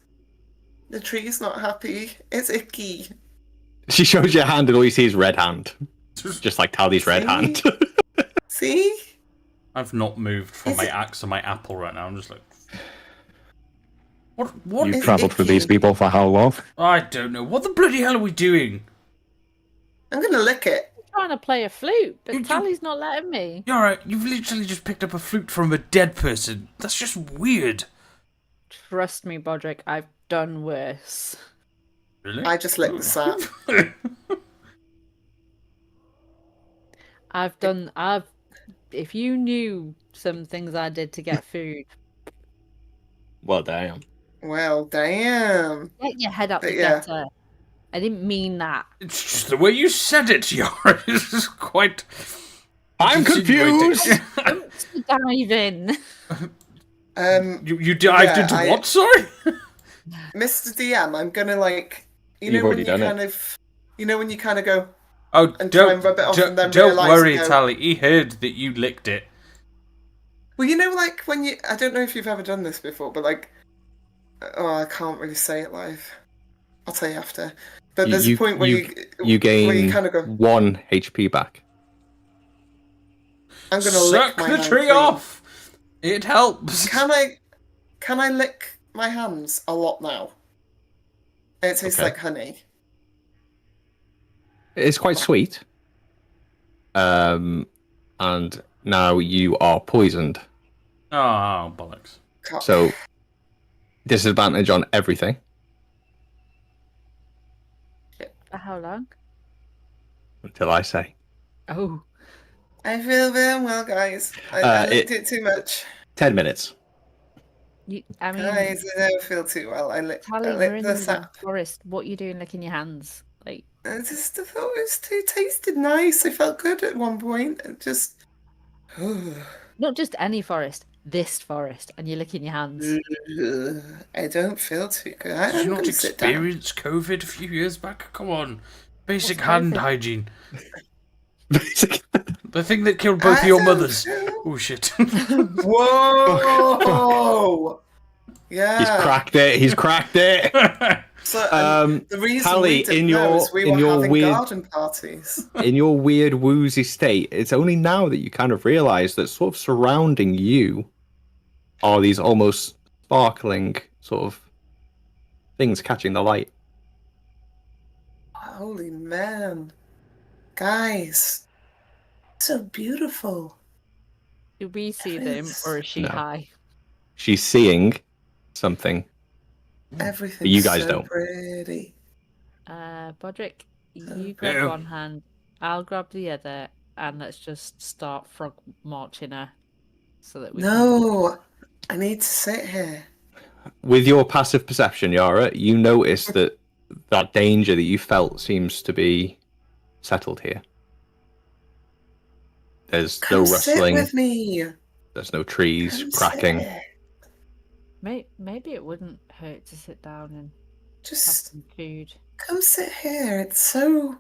the tree's not happy. It's icky. She shows your hand, and all you see is red hand, just like Tally's red See? hand. See? I've not moved from Is my it- axe and my apple right now. I'm just like, what? You've It's travelled with these icky. people for how long? I don't know. What the bloody hell are we doing? I'm gonna lick it. I'm trying to play a flute, You- but Tally's not letting me. You're right. You've literally just picked up a flute from a dead person. That's just weird. Trust me, Bodrick, I've done worse. Really? I just licked the sap. If you knew some things I did to get food, Well, damn. Well, damn. get your head up the Yeah. gutter. I didn't mean that. It's just the way you said it, Yara. This is quite. I'm insinuating. confused. Dive in. You dived Yeah, into I- what? Sorry. Mr. DM, I'm gonna like, you You've know when already you done it. kind of, you know when you kind of go, Oh, And try and rub it off and then don't realise worry, and go- Tally. He heard that you licked it. well, you know, like when you, I don't know if you've ever done this before, but like, oh, I can't really say it live. I'll tell you after. But there's a point where you where gain you kind of go, 1 HP back. I'm gonna lick Suck my the hand tree clean. off. It helps. Can I lick my hands a lot now? It tastes Okay. like honey. It's quite sweet. And now you are poisoned. Oh, bollocks. God. So disadvantage on everything. How long? Until I say. Oh. I feel very well, guys. I licked it too much. 10 minutes. I mean, Guys, I don't feel too well. I licked Tally, we're in the the sap. forest. What are you doing licking your hands? Like, I just thought it tasted nice. I felt good at one point. It just. not just any forest, this forest, and you're licking your hands. I don't feel too good. Did I'm you not going to sit down. experience COVID a few years back? Come on. Basic What's hand COVID? hygiene. Basically. The thing that killed both I of your don't mothers. feel- Oh, shit. Whoa! Yeah. He's cracked it. He's cracked it. So, the reason Tally, we didn't in know your- is we in were your having weird- garden parties. In your weird woozy state, it's only now that you kind of realize that sort of surrounding you are these almost sparkling sort of things catching the light. Holy man. Guys. So beautiful. Do we see them, or is she No. high? She's seeing something. Everything's you guys so don't. pretty. Bodrick, you grab Yeah. one hand, I'll grab the other, and let's just start frog marching her, so that we can... No, I need to sit here. With your passive perception, Yara, you notice that that danger that you felt seems to be settled here. There's no Come sit rustling. with me. There's no trees Come cracking. sit. Maybe it wouldn't hurt to sit down and have Just some food. come sit here. It's so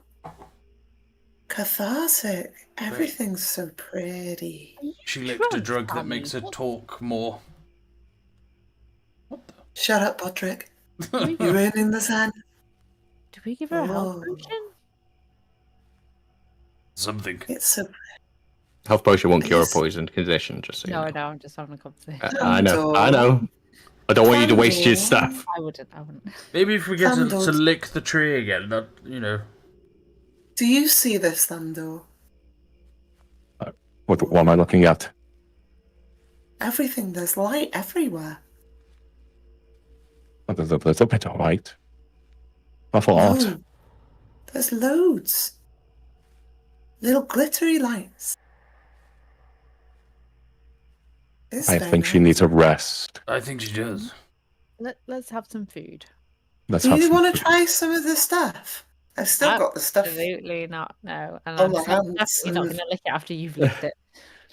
cathartic. Everything's so pretty. She licked a Drunk, drug that Tommy. makes her talk more. Shut up, Bodrick. You're in the sun. Do we give her a health Oh. potion? Something. It's so Health potion won't cure a Please. poisoned condition, just so you No, know. no, I'm just having a conversation. I know. I know. I don't want you to waste your stuff. I wouldn't. Maybe if we get to Candles. lick the tree again, that, you know. Do you see this, Thando? What am I looking at? Everything, there's light everywhere. Oh, there's a little bit of light. Not a lot. No, there's loads. Little glittery lights. It's I very think she nice. needs a rest. I think she does. Let's have some food. Let's Do have you some want to food. try some of the stuff? I've still got the stuff. Absolutely not. No, and On I'm my definitely hands not and- going to lick it after you've licked it.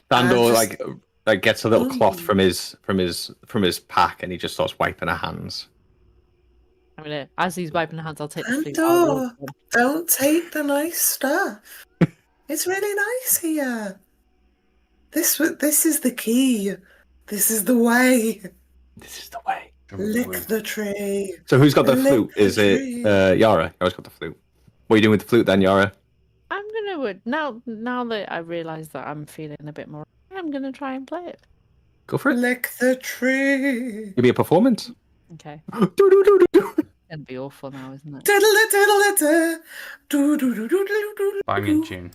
Thandor just- like gets a little cloth Ooh. from his pack and he just starts wiping her hands. I'm gonna, as he's wiping her hands, I'll take the flute. I'll Thando, walk them. don't take the nice stuff. It's really nice here. This is the key. This is the way. This is the way. Lick the tree. So who's got the Lick flute? the Is it tree. Yara? Yara's got the flute. What are you doing with the flute then, Yara? I'm gonna now that I realise that I'm feeling a bit more, I'm gonna try and play it. Go for it. Lick the tree. Give me a performance. Okay, Do-do-do-do-do. it's gonna be awful now, isn't it? Diddle-a-diddle-a-da. Do-do-do-do-do-do-do. Banging tune.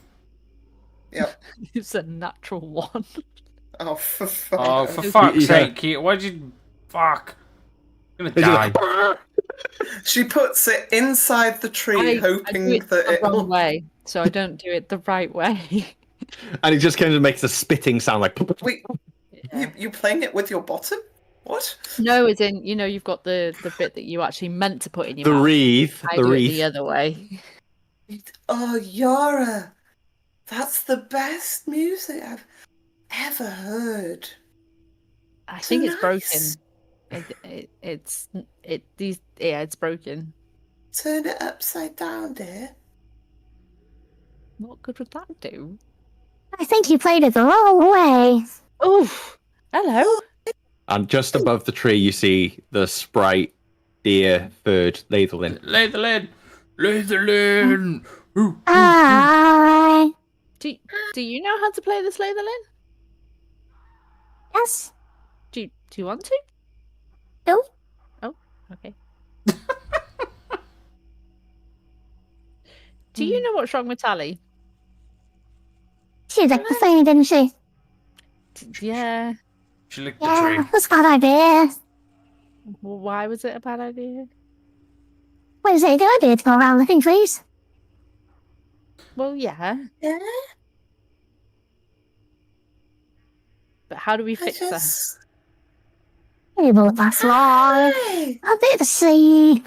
Yep. It's a natural one. Oh, for fuck. Oh, for fuck's Yeah. sake, why'd you... Fuck. I'm gonna He's die. like, She puts it inside the tree, I hoping do it that the wrong it'll. way, so I don't do it the right way. and it just kind of makes a spitting sound like. Wait, you playing it with your bottom? What? No, as in, you've got the bit that you actually meant to put in your The mouth. wreath. I The do it wreath. the other way. Oh, Yara, that's the best music I've ever heard. I think it's broken. Nice. It's broken. Turn it upside down, dear. What good would that do? I think you played it the wrong way. Oh, hello. And just above the tree, you see the sprite, deer, bird, Lathelin. Lay the lid! Lay the lid! Ooh. Hi. Do you know how to play the Slytherin? Yes. Do you want to? No. Oh, okay. Do you know what's wrong with Tally? She licked the thing, didn't she? Yeah. She licked the Yeah, tree. that's a bad idea. Well, why was it a bad idea? What is it a good idea to go around licking trees? Well, yeah, Yeah, but how do we I fix her? just. It won't last long. Hey! A bit of sleep.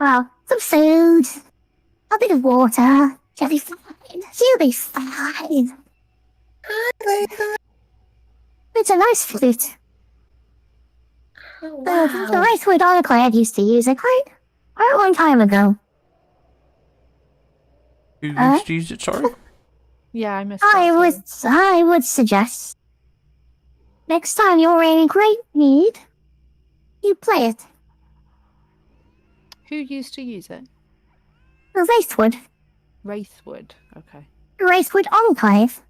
Well, some food. A bit of water. She'll be fine. She'll be fine. Hi, Lathan. It's a nice flute. Oh, The wow. right flute autoclave used to use it quite a long time ago. Who used to use it, sorry? Yeah, I missed that. sorry. I would suggest next time you're in great need, you play it. Who used to use it? Wraithwood. Wraithwood. Okay. Wraithwood Enclave.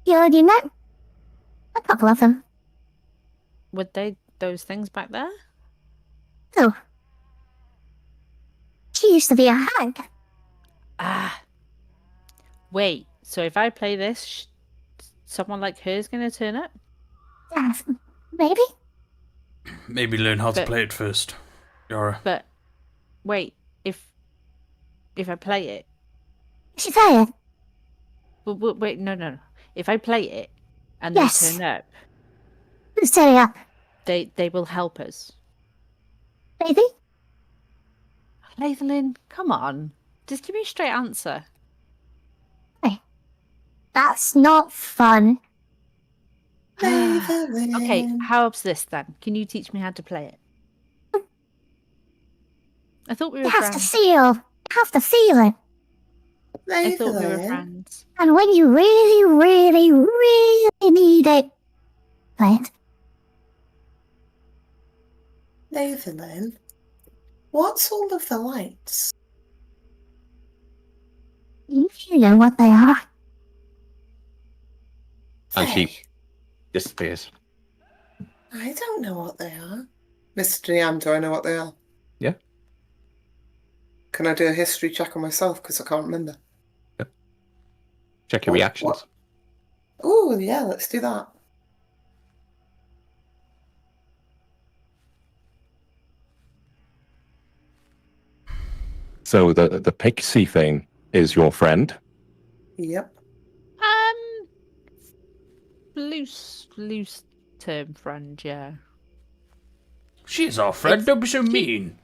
You already met a couple of them. Were they those things back there? Oh. She used to be a hag. Ah. Wait. So if I play this, someone like her is going to turn up? Yes, maybe? Maybe learn how to But- play it first. Yara. But wait, if I play it, She's there. wait, no. If I play it and Yes. they turn up, Who's turning up? they will help us. Maybe? Lathan, come on, just give me a straight answer. That's not fun. Okay, how about this then? Can you teach me how to play it? I thought we You were have to friends. feel. You have to feel it. I thought we were Lathan. friends. And when you really, really, really need it, play it. Lathan, what's all of the lights? You know what they are. And she Hey, disappears. I don't know what they are. Mr. DM, do I know what they are? Yeah. Can I do a history check on myself? Because I can't remember. Check your What- reactions. what? Oh, yeah, let's do that. So the pixie thing is your friend. Yep. Loose term friend, yeah. She's our friend, don't be so mean.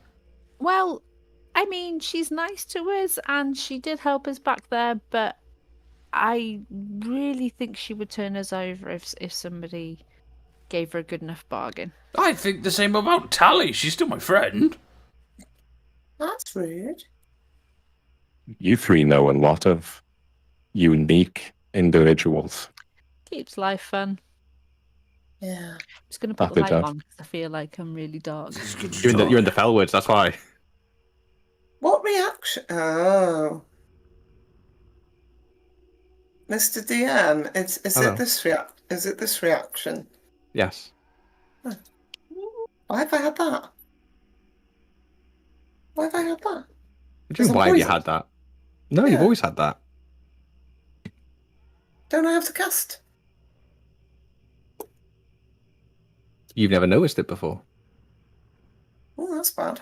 Well, I mean, she's nice to us and she did help us back there, but I really think she would turn us over if somebody gave her a good enough bargain. I think the same about Tally. She's still my friend. That's rude. You three know a lot of unique individuals. Keeps life fun. Yeah. I'm just going to put That the it light does. on because I feel like I'm really dark. You're in the Fellwoods, that's why. What reaction? Oh. Mr. DM, is Hello. it this Is it this reaction? Yes. Why have I had that? Why have I had that? Just I'm why have you poisoned. had that? No, you've Yeah. always had that. Don't I have to cast? You've never noticed it before. Oh, that's bad.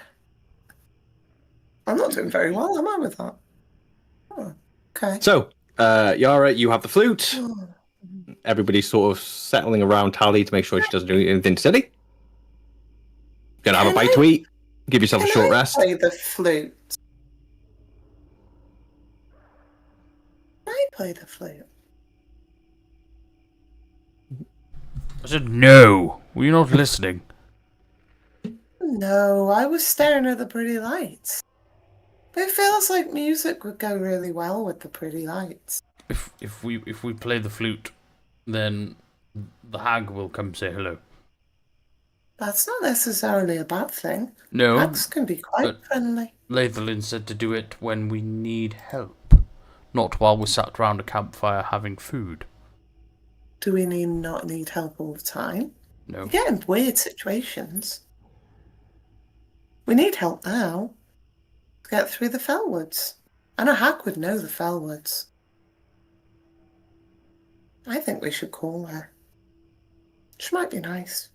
I'm not doing very well, am I, with that? Oh, okay. So, Yara, you have the flute. Oh, Everybody's sort of settling around Tally to make sure she doesn't do anything silly. Gonna have a Can bite I- to eat. Give yourself a Can short I rest. play the flute? Can I play the flute? I said no. Were you not listening? No, I was staring at the pretty lights. But it feels like music would go really well with the pretty lights. If we play the flute, then the hag will come say hello. That's not necessarily a bad thing. No, Hags can be quite but- friendly. Lathelin said to do it when we need help, not while we're sat round a campfire having food. Do we not need help all the time? No. We get in weird situations. We need help now to get through the Fellwoods. And a hag would know the Fellwoods. I think we should call her. She might be nice.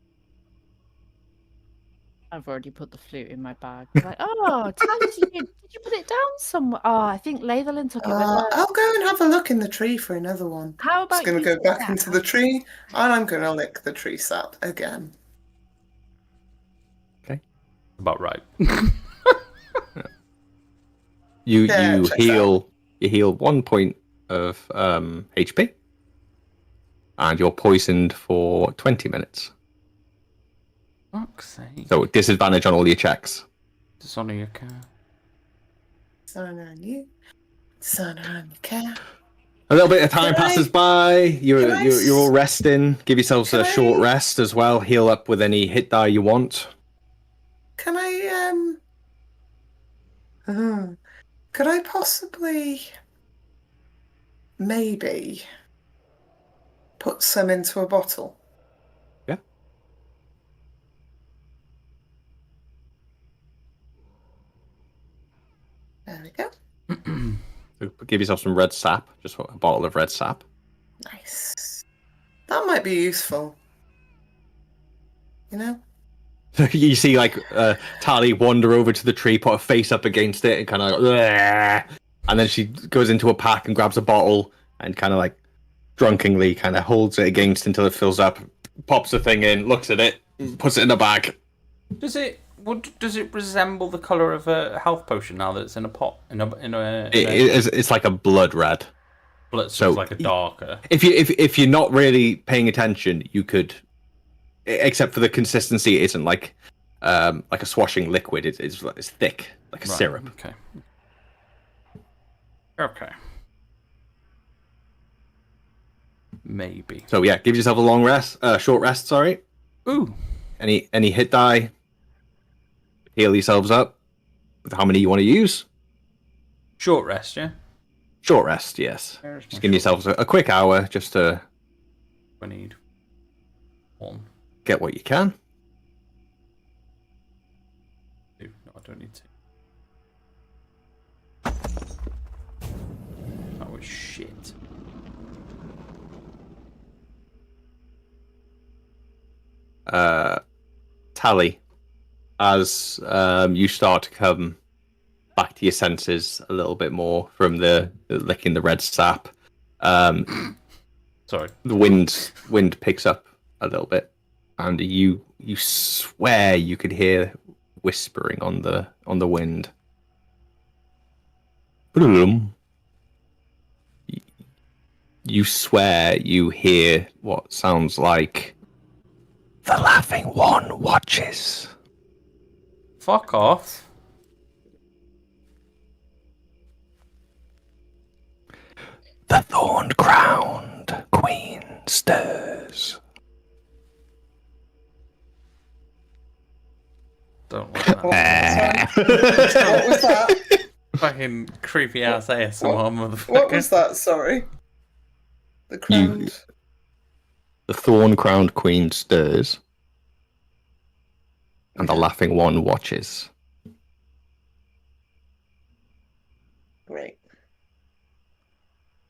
I've already put the flute in my bag. Like, oh, Tally, did you put it down somewhere? Oh, I think Latherlin took it with her. I'll go and have a look in the tree for another one. How Just about going you to go do back that? into the tree, and I'm going to lick the tree sap again. Okay. About right. You Yeah, you checks heal 1 point of HP, and you're poisoned for 20 minutes. Fuck's sake. So disadvantage on all your checks. Dishonor your car. Sun on you. Sun on your cat. A little bit of time Can I- passes by. You're can I you're all resting. Give yourselves can a short I- rest as well. Heal up with any hit die you want. Can I, could I possibly, maybe, put some into a bottle? Yeah. There we go. So give yourself some red sap. Just a bottle of red sap. Nice. That might be useful. You know? You see, like, Tally wander over to the tree, put her face up against it, and kind of, and then she goes into a pack and grabs a bottle and kind of like drunkenly kind of holds it against until it fills up, pops the thing in, looks at it, puts it in the bag. Does it resemble the color of a health potion now that it's in a pot It's like a blood red. blood, so it's like a darker. If you're not really paying attention, you could, except for the consistency, it isn't like a swashing liquid. It's thick, like a syrup. Okay. Okay. Maybe. So yeah, give yourself a long rest, short rest. Sorry. Ooh. Any hit die. Heal yourselves up with how many you want to use. Short rest, yeah? Short rest, yes. There's my Just give yourselves a quick hour just to I need one. get what you can. Two. No, I don't need two. That was shit. Tally, as you start to come back to your senses a little bit more from the licking the red sap, Sorry. the wind picks up a little bit, and you swear you could hear whispering on the wind. You swear you hear what sounds like the Laughing One watches. Fuck off. The thorn-crowned queen stirs. Don't like that. What was that? Fucking creepy ass ASMR motherfucker. What was that? Sorry. The crowned. The thorn-crowned queen stirs, and the Laughing One watches. Great.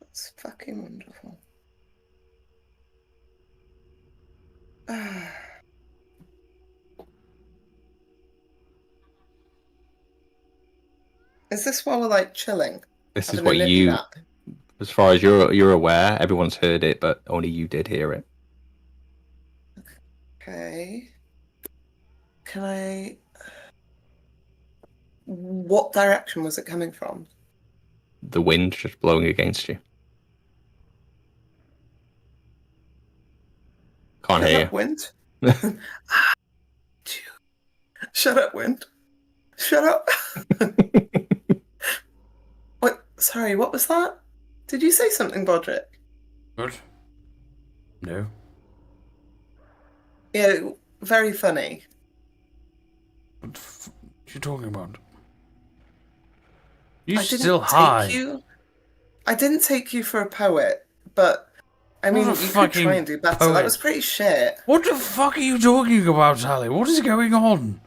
That's fucking wonderful. Is this while we're like chilling? This is Having a what nippy you, nap? as far as you're aware, everyone's heard it, but only you did hear it. Okay. Can I... What direction was it coming from? The wind just blowing against you. Can't Shut hear up, wind. Shut up, wind. Shut up. What? Sorry, what was that? Did you say something, Bodrick? Good. No. Yeah, very funny. What the are you talking about? You I didn't still take high. I didn't take you for a poet, but I mean, you What a could fucking try and do better. poet. That was pretty shit. What the fuck are you talking about, Sally? What is going on?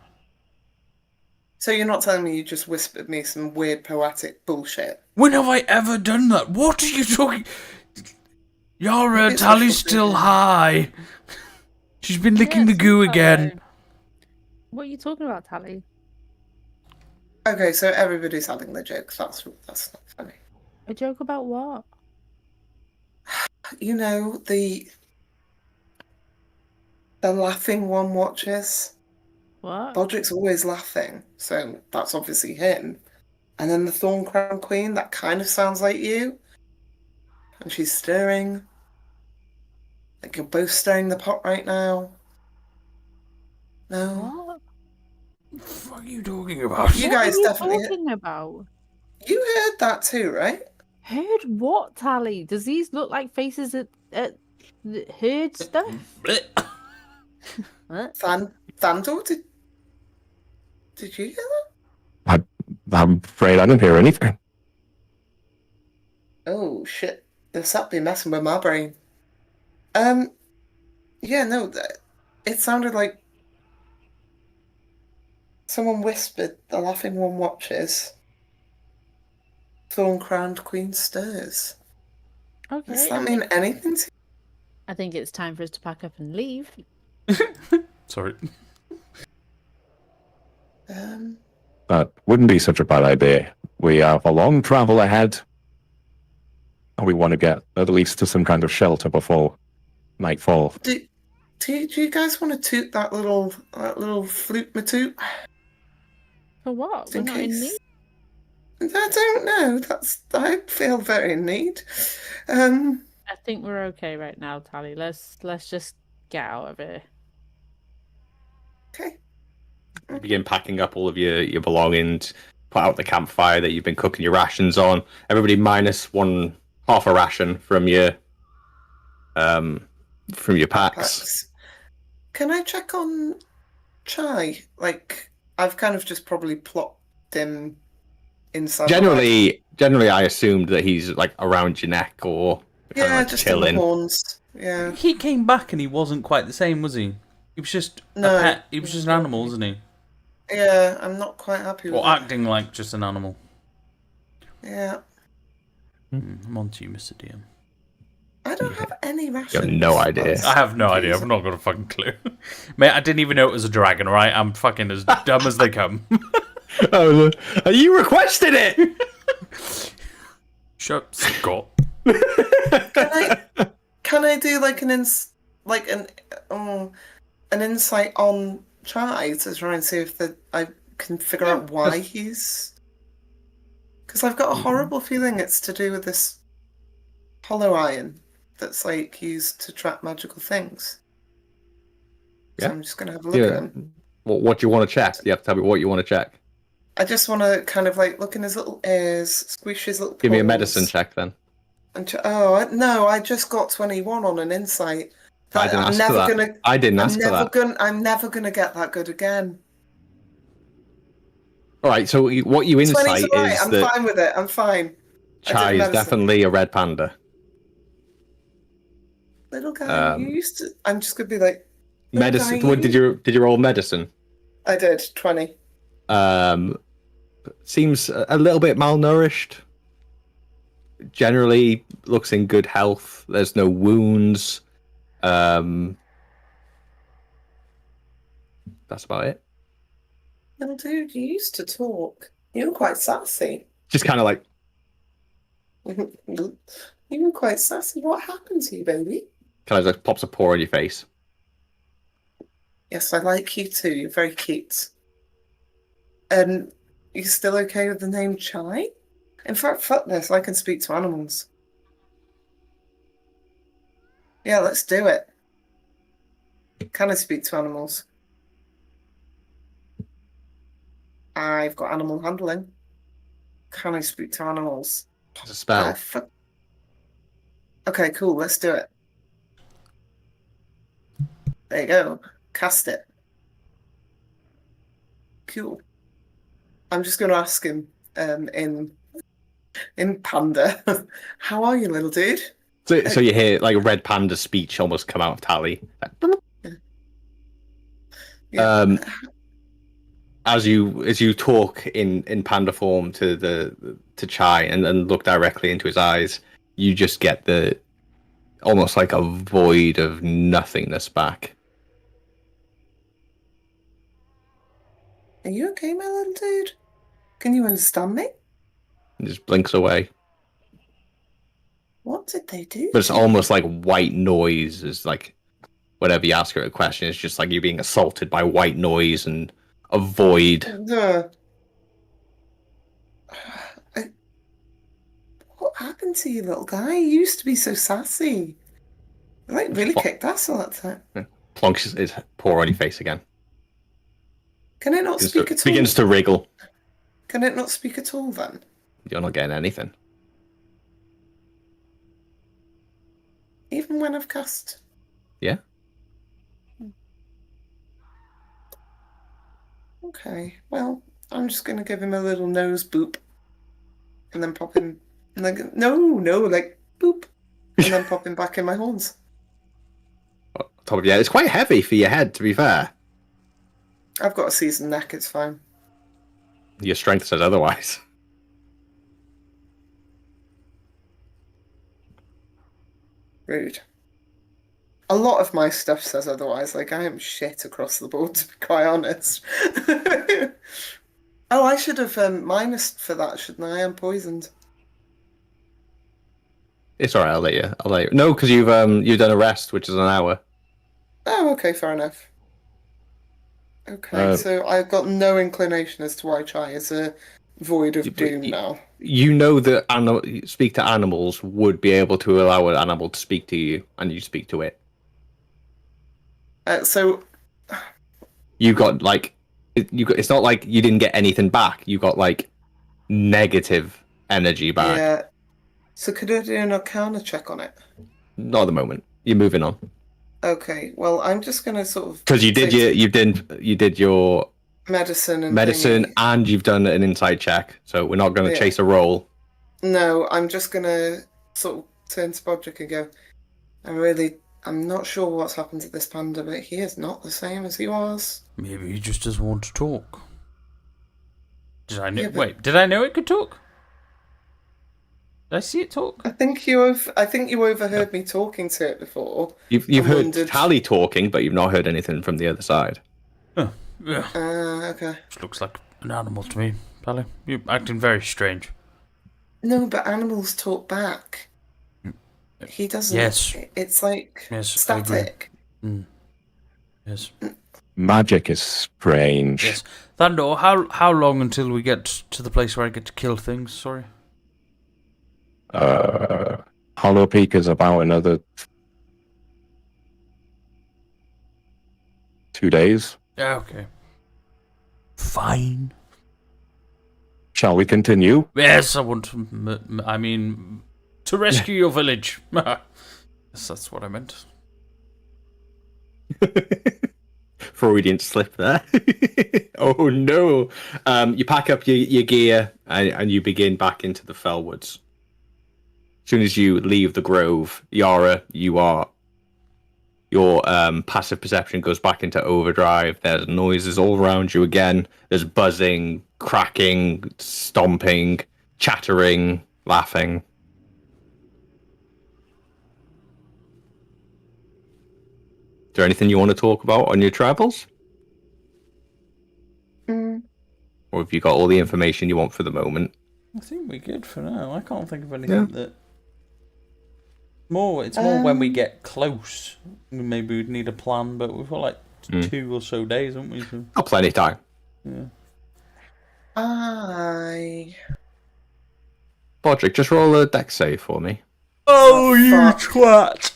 So you're not telling me you just whispered me some weird poetic bullshit? When have I ever done that? What are you talking? Yara, It's Tally's awful still thinking. high. She's been licking the it's goo fine. again. What are you talking about, Tally? Okay, so everybody's having the jokes. That's not funny. A joke about what? You know, the laughing one watches. What? Bodrick's always laughing, so that's obviously him. And then the Thorn Crown Queen, that kind of sounds like you. And she's stirring. Like you're both stirring the pot right now. No. What? What the fuck are you talking about? You What are guys you definitely. talking about? You heard that too, right? Heard what, Tally? Does these look like faces at heard stuff? What? Thandor, did you hear that? I'm afraid I didn't hear anything. Oh shit! This up be messing with my brain. Yeah, no, it sounded like someone whispered. The laughing one watches. Thorn-crowned queen stirs. Okay. Does that mean anything to you? I think it's time for us to pack up and leave. Sorry. That wouldn't be such a bad idea. We have a long travel ahead. And we want to get at least to some kind of shelter before nightfall. Do you guys want to toot that little flute matoot? For what? Just We're in not in case. need. I don't know. I feel very in need. I think we're okay right now, Tally. Let's just get out of here. Okay. You begin packing up all of your belongings, put out the campfire that you've been cooking your rations on. Everybody minus half a ration from your packs. Can I check on Chai? Like, I've kind of just probably plopped him inside. Generally, I assumed that he's like around your neck or kind of like just chilling. in the horns. Yeah. He came back and he wasn't quite the same, was he? He was just a No. pet. He was just an animal, wasn't he? Yeah, I'm not quite happy with Or that. acting like just an animal. Yeah. I'm on to you, Mr. DM. I don't have any rations. You have no idea. I have no idea. I've not got a fucking clue. Mate, I didn't even know it was a dragon, alright? I'm fucking as dumb as they come. Oh, you requested it. Shut up, Scott. Can I do like an insight on Chai to try and see if I can figure out why he's. Because I've got a horrible feeling it's to do with this hollow iron that's like used to trap magical things. So Yeah. I'm just gonna have a look at him. What do you want to check? You have to tell me what you want to check. I just want to kind of like look in his little ears, squish his little. Give me a paws, medicine check then. And no, I just got 21 on an insight. I didn't ask for that. I didn't ask for that. I'm never gonna get that good again. All right. So what you 20's insight alright, is I'm that fine with it. I'm fine. Chai is medicine. definitely a red panda. Little guy, you used to. I'm just gonna be like. "Little Medicine. guy, What did you roll medicine? I did 20. Seems a little bit malnourished. Generally looks in good health. There's no wounds. That's about it. Little dude, you used to talk. You were quite sassy. Just kind of like You were quite sassy. What happened to you, baby? kind of like pops a paw on your face. Yes, I like you too. You're very cute. And you still okay with the name Chai? In fact, fuck this. I can speak to animals. Yeah, let's do it. Can I speak to animals? I've got animal handling. Can I speak to animals? It's a spell. Okay, cool. Let's do it. There you go. Cast it. Cool. I'm just going to ask him in Panda. How are you, little dude? So you hear like a red panda speech almost come out of Tally. Yeah. As you talk in panda form to Chai and look directly into his eyes, you just get the almost like a void of nothingness back. Are you okay, my little dude? Can you understand me? He just blinks away. What did they do? But it's almost like white noise. Is like whenever you ask her a question, it's just like you're being assaulted by white noise and a void. What happened to you, little guy? You used to be so sassy. You like really kicked ass all that time. Plonks his paw on your face again. Can it not speak at all? Begins to wriggle. Can it not speak at all then? You're not getting anything. Even when I've cast? Yeah. Okay, well, I'm just going to give him a little nose boop. And then pop him... Like, no, like, boop. And then pop him back in my horns. Top of your head. It's quite heavy for your head, to be fair. I've got a seasoned neck, it's fine. Your strength says otherwise. Rude. A lot of my stuff says otherwise. Like, I am shit across the board, to be quite honest. Oh, I should have minused for that, shouldn't I? I'm poisoned. It's alright, I'll let you. No, because you've done a rest, which is an hour. Oh, okay, fair enough. Okay, so I've got no inclination as to why Chai is a void of doom now. You know that speak to animals would be able to allow an animal to speak to you, and you speak to it. So you got like it's not like you didn't get anything back. You got like negative energy back. Yeah. So could I do an Arcana check on it? Not at the moment. You're moving on. Okay. Well, I'm just gonna sort of because you did your medicine and you've done an insight check. So we're not going to chase a roll. No, I'm just gonna sort of turn to Bodrick and go. I'm not sure what's happened to this panda, but he is not the same as he was. Maybe he just doesn't want to talk. Did I know? Wait, did I know it could talk? Did I see it talk? I think you overheard me talking to it before. You've heard Tally talking, but you've not heard anything from the other side. Oh, yeah. Okay. This looks like an animal to me, Tally. You're acting very strange. No, but animals talk back. He doesn't. Yes. It's like static. Yes. Magic is strange. Yes. Thandor, how long until we get to the place where I get to kill things? Sorry. Hollow Peak is about another 2 days. Yeah, okay. Fine. Shall we continue? Yes, I want to... to rescue your village. Yes, that's what I meant. Freudian slip there. Oh no. You pack up your gear and you begin back into the Fellwoods. As soon as you leave the grove, Yara, your passive perception goes back into overdrive. There's noises all around you again. There's buzzing, cracking, stomping, chattering, laughing. Is there anything you want to talk about on your travels? Or have you got all the information you want for the moment? I think we're good for now. I can't think of anything that... It's more when we get close. Maybe we'd need a plan, but we've got like 2 or so days, haven't we? So... Got plenty of time. Yeah. Bodrick, just roll a dex save for me. Oh, you twat!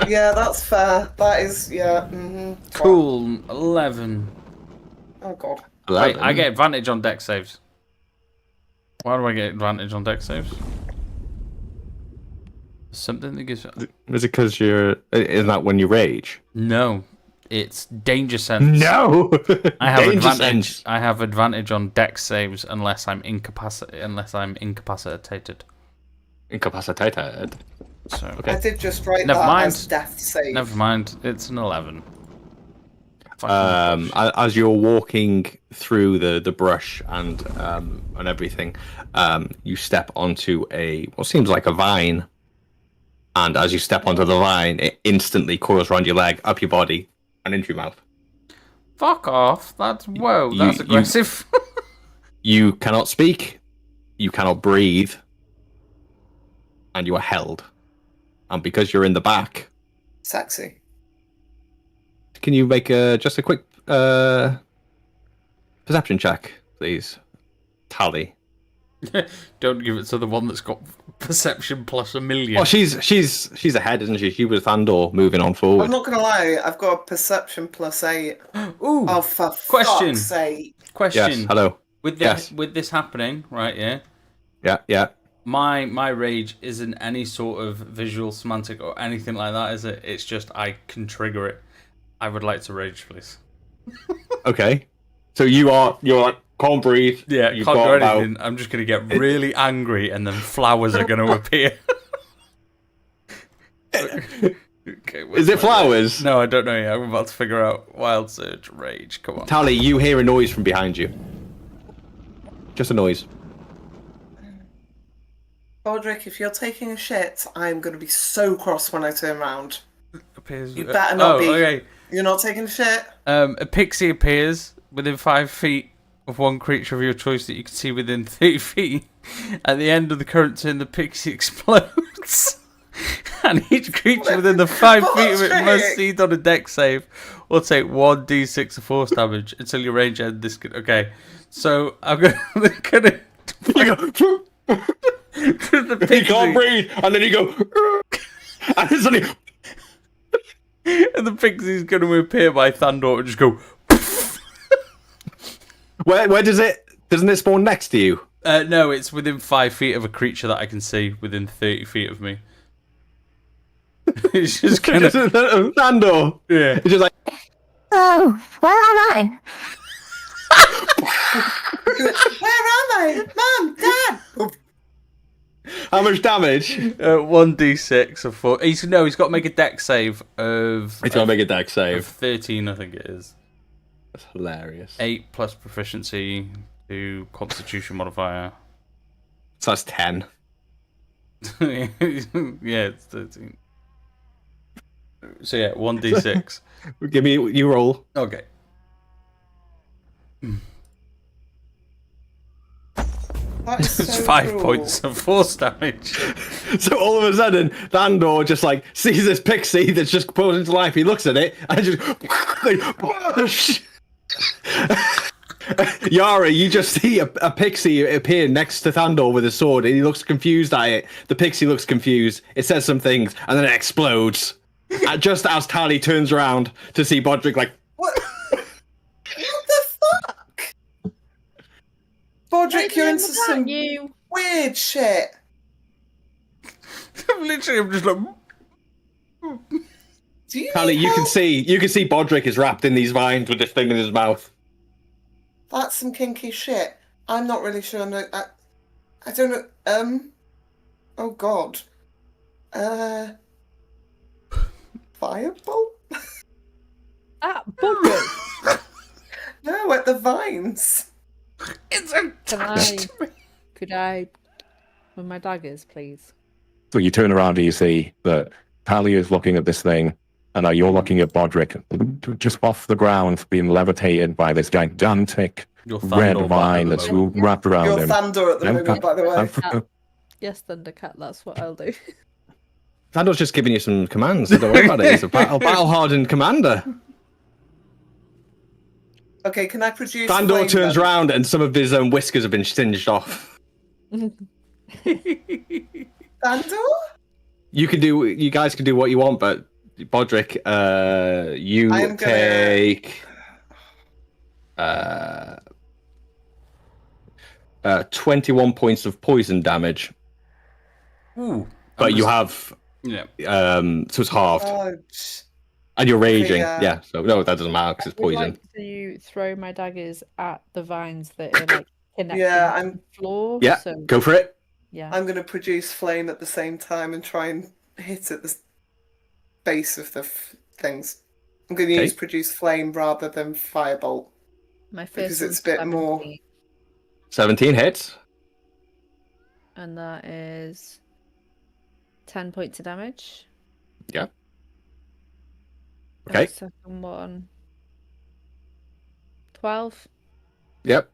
Yeah, that's fair. That is, yeah. Mm-hmm. Cool. 11. Oh god. 11. Wait, I get advantage on dex saves. Why do I get advantage on dex saves? Something that gives... Is it because isn't that when you rage? No. It's danger sense. No! I have Danger advantage. sense. I have advantage on dex saves unless I'm incapacitated. Incapacitated. So Okay. I did just write Never that mind. as death save. Never mind. It's an 11. As you're walking through the brush and everything, you step onto what seems like a vine, and as you step onto the vine, it instantly coils around your leg, up your body, and into your mouth. Fuck off. That's You- aggressive. You cannot speak, you cannot breathe, and you are held. And because you're in the back, Sexy. can you make just a quick perception check, please? Tally. Don't give it to the one that's got perception plus 1,000,000. Well, she's ahead, isn't she? She was Thandor moving on forward. I'm not gonna lie, I've got a perception +8. Ooh. Oh, for Question. fuck's sake. Question. Yes. Hello. With Yes. with this happening, right? Yeah. Yeah. My rage isn't any sort of visual, semantic, or anything like that, is it? It's just I can trigger it. I would like to rage, please. Okay. So you're like can't breathe. Yeah, You've can't do got about- anything. I'm just gonna get really angry, and then flowers are gonna appear. Okay, Is it flowers? No, I don't know yet. I'm about to figure out Wild Surge, Rage. Come on. Tally, you hear a noise from behind you. Just a noise. Baldric, if you're taking a shit, I'm gonna be so cross when I turn around. Appears. You better not be. Okay. You're not taking a shit? A pixie appears within 5 feet of one creature of your choice that you can see within 30 feet. At the end of the current turn, the pixie explodes. And each creature within the 5 feet of it must succeed on a dex save or take 1d6 of force damage until your range ends. Okay, so I'm gonna You go. the You pixie, can't breathe, and then you go. And it's only. and the pixie's gonna appear by Thandor and just go. Where does it? Doesn't it spawn next to you? No, it's within 5 feet of a creature that I can see within 30 feet of me. It's just kind of Thandor. yeah. It's just like. Oh, where am I? Where am I? Mum, Dad! How much damage? 1d6 of 4. He's got to make a dex save of. It's gonna make a deck of save. 13, I think it is. That's hilarious. 8 plus proficiency to Constitution modifier. So that's 10. Yeah, it's 13. So yeah, 1d6. Give me you roll. Okay. That is It's so 5 cruel. points of force damage. So all of a sudden, Thandor just like sees this pixie that's just put into life. He looks at it and just like, Yara, you just see a pixie appear next to Thandor with a sword, and he looks confused at it. The pixie looks confused. It says some things, and then it explodes. And just as Tally turns around to see Bodrick, like, What? What the fuck? Baldric, you're into some you. weird shit. Literally, I'm just like. Do you Tally, need you can help? see Bodrick is wrapped in these vines with this thing in his mouth. That's some kinky shit. I'm not really sure. I don't know. Oh god. Fireball? Ah, bugger. No, at the vines. It's a Could I, with my daggers, please? So you turn around and you see that Talia is looking at this thing, and now you're looking at Bodrick, just off the ground, being levitated by this gigantic Your red Thandor vine at the that's moment. wrapped around You're him. Thandor at the moment, by the way. Yes, Thundercat, that's what I'll do. Thandor's just giving you some commands. So don't worry about it. He's a battle-hardened commander. Okay, can I produce Thandor flame turns then? around and some of his whiskers have been singed off. Thandor? You guys can do what you want, but Bodrick, you I am gonna- take 21 points of poison damage, Ooh, but you have yeah. so it's halved, Oh, and you're raging. yeah. Yeah, so no, that doesn't matter because it's I would poison. like to throw my daggers at the vines that are like connected Yeah, to I'm- the floor. Yeah, So, go for it. yeah. I'm going to produce flame at the same time and try and hit at the base of the things. I'm going to Okay. use produce flame rather than firebolt. My first because it's one's a bit more- 17, 17 hits. and that is 10 points of damage. Yeah. And Okay. the second one 12 Yep.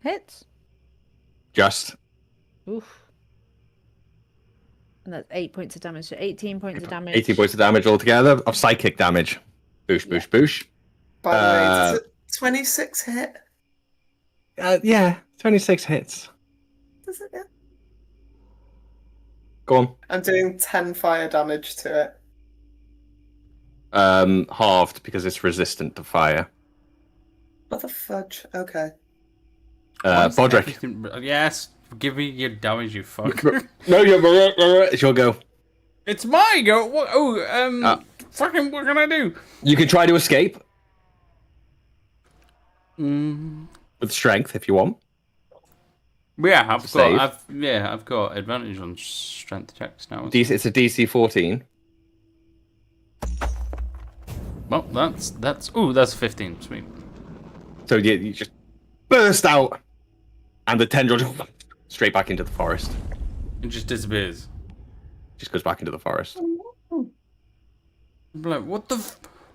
hits. Just. Oof. And that's 8 points of damage. So 18 points of damage. 18 points of damage altogether of psychic damage. Boosh, boosh, boosh. By the way, does it 26 hit? Yeah, 26 hits. Does it? Yeah. Go on. I'm doing 10 fire damage to it. Halved because it's resistant to fire. What the fudge? Okay. Bodrick. Yes, give me your damage, you fuck. No, it's your go. It's my go. What? Oh, fucking, what can I do? You can try to escape Mm. with strength if you want. Yeah, Save. I've got advantage on strength checks now. It's a DC 14. Well, that's 15. Sweet. So you just burst out, and the tendril just straight back into the forest. It just disappears. Just goes back into the forest. I'm like, what the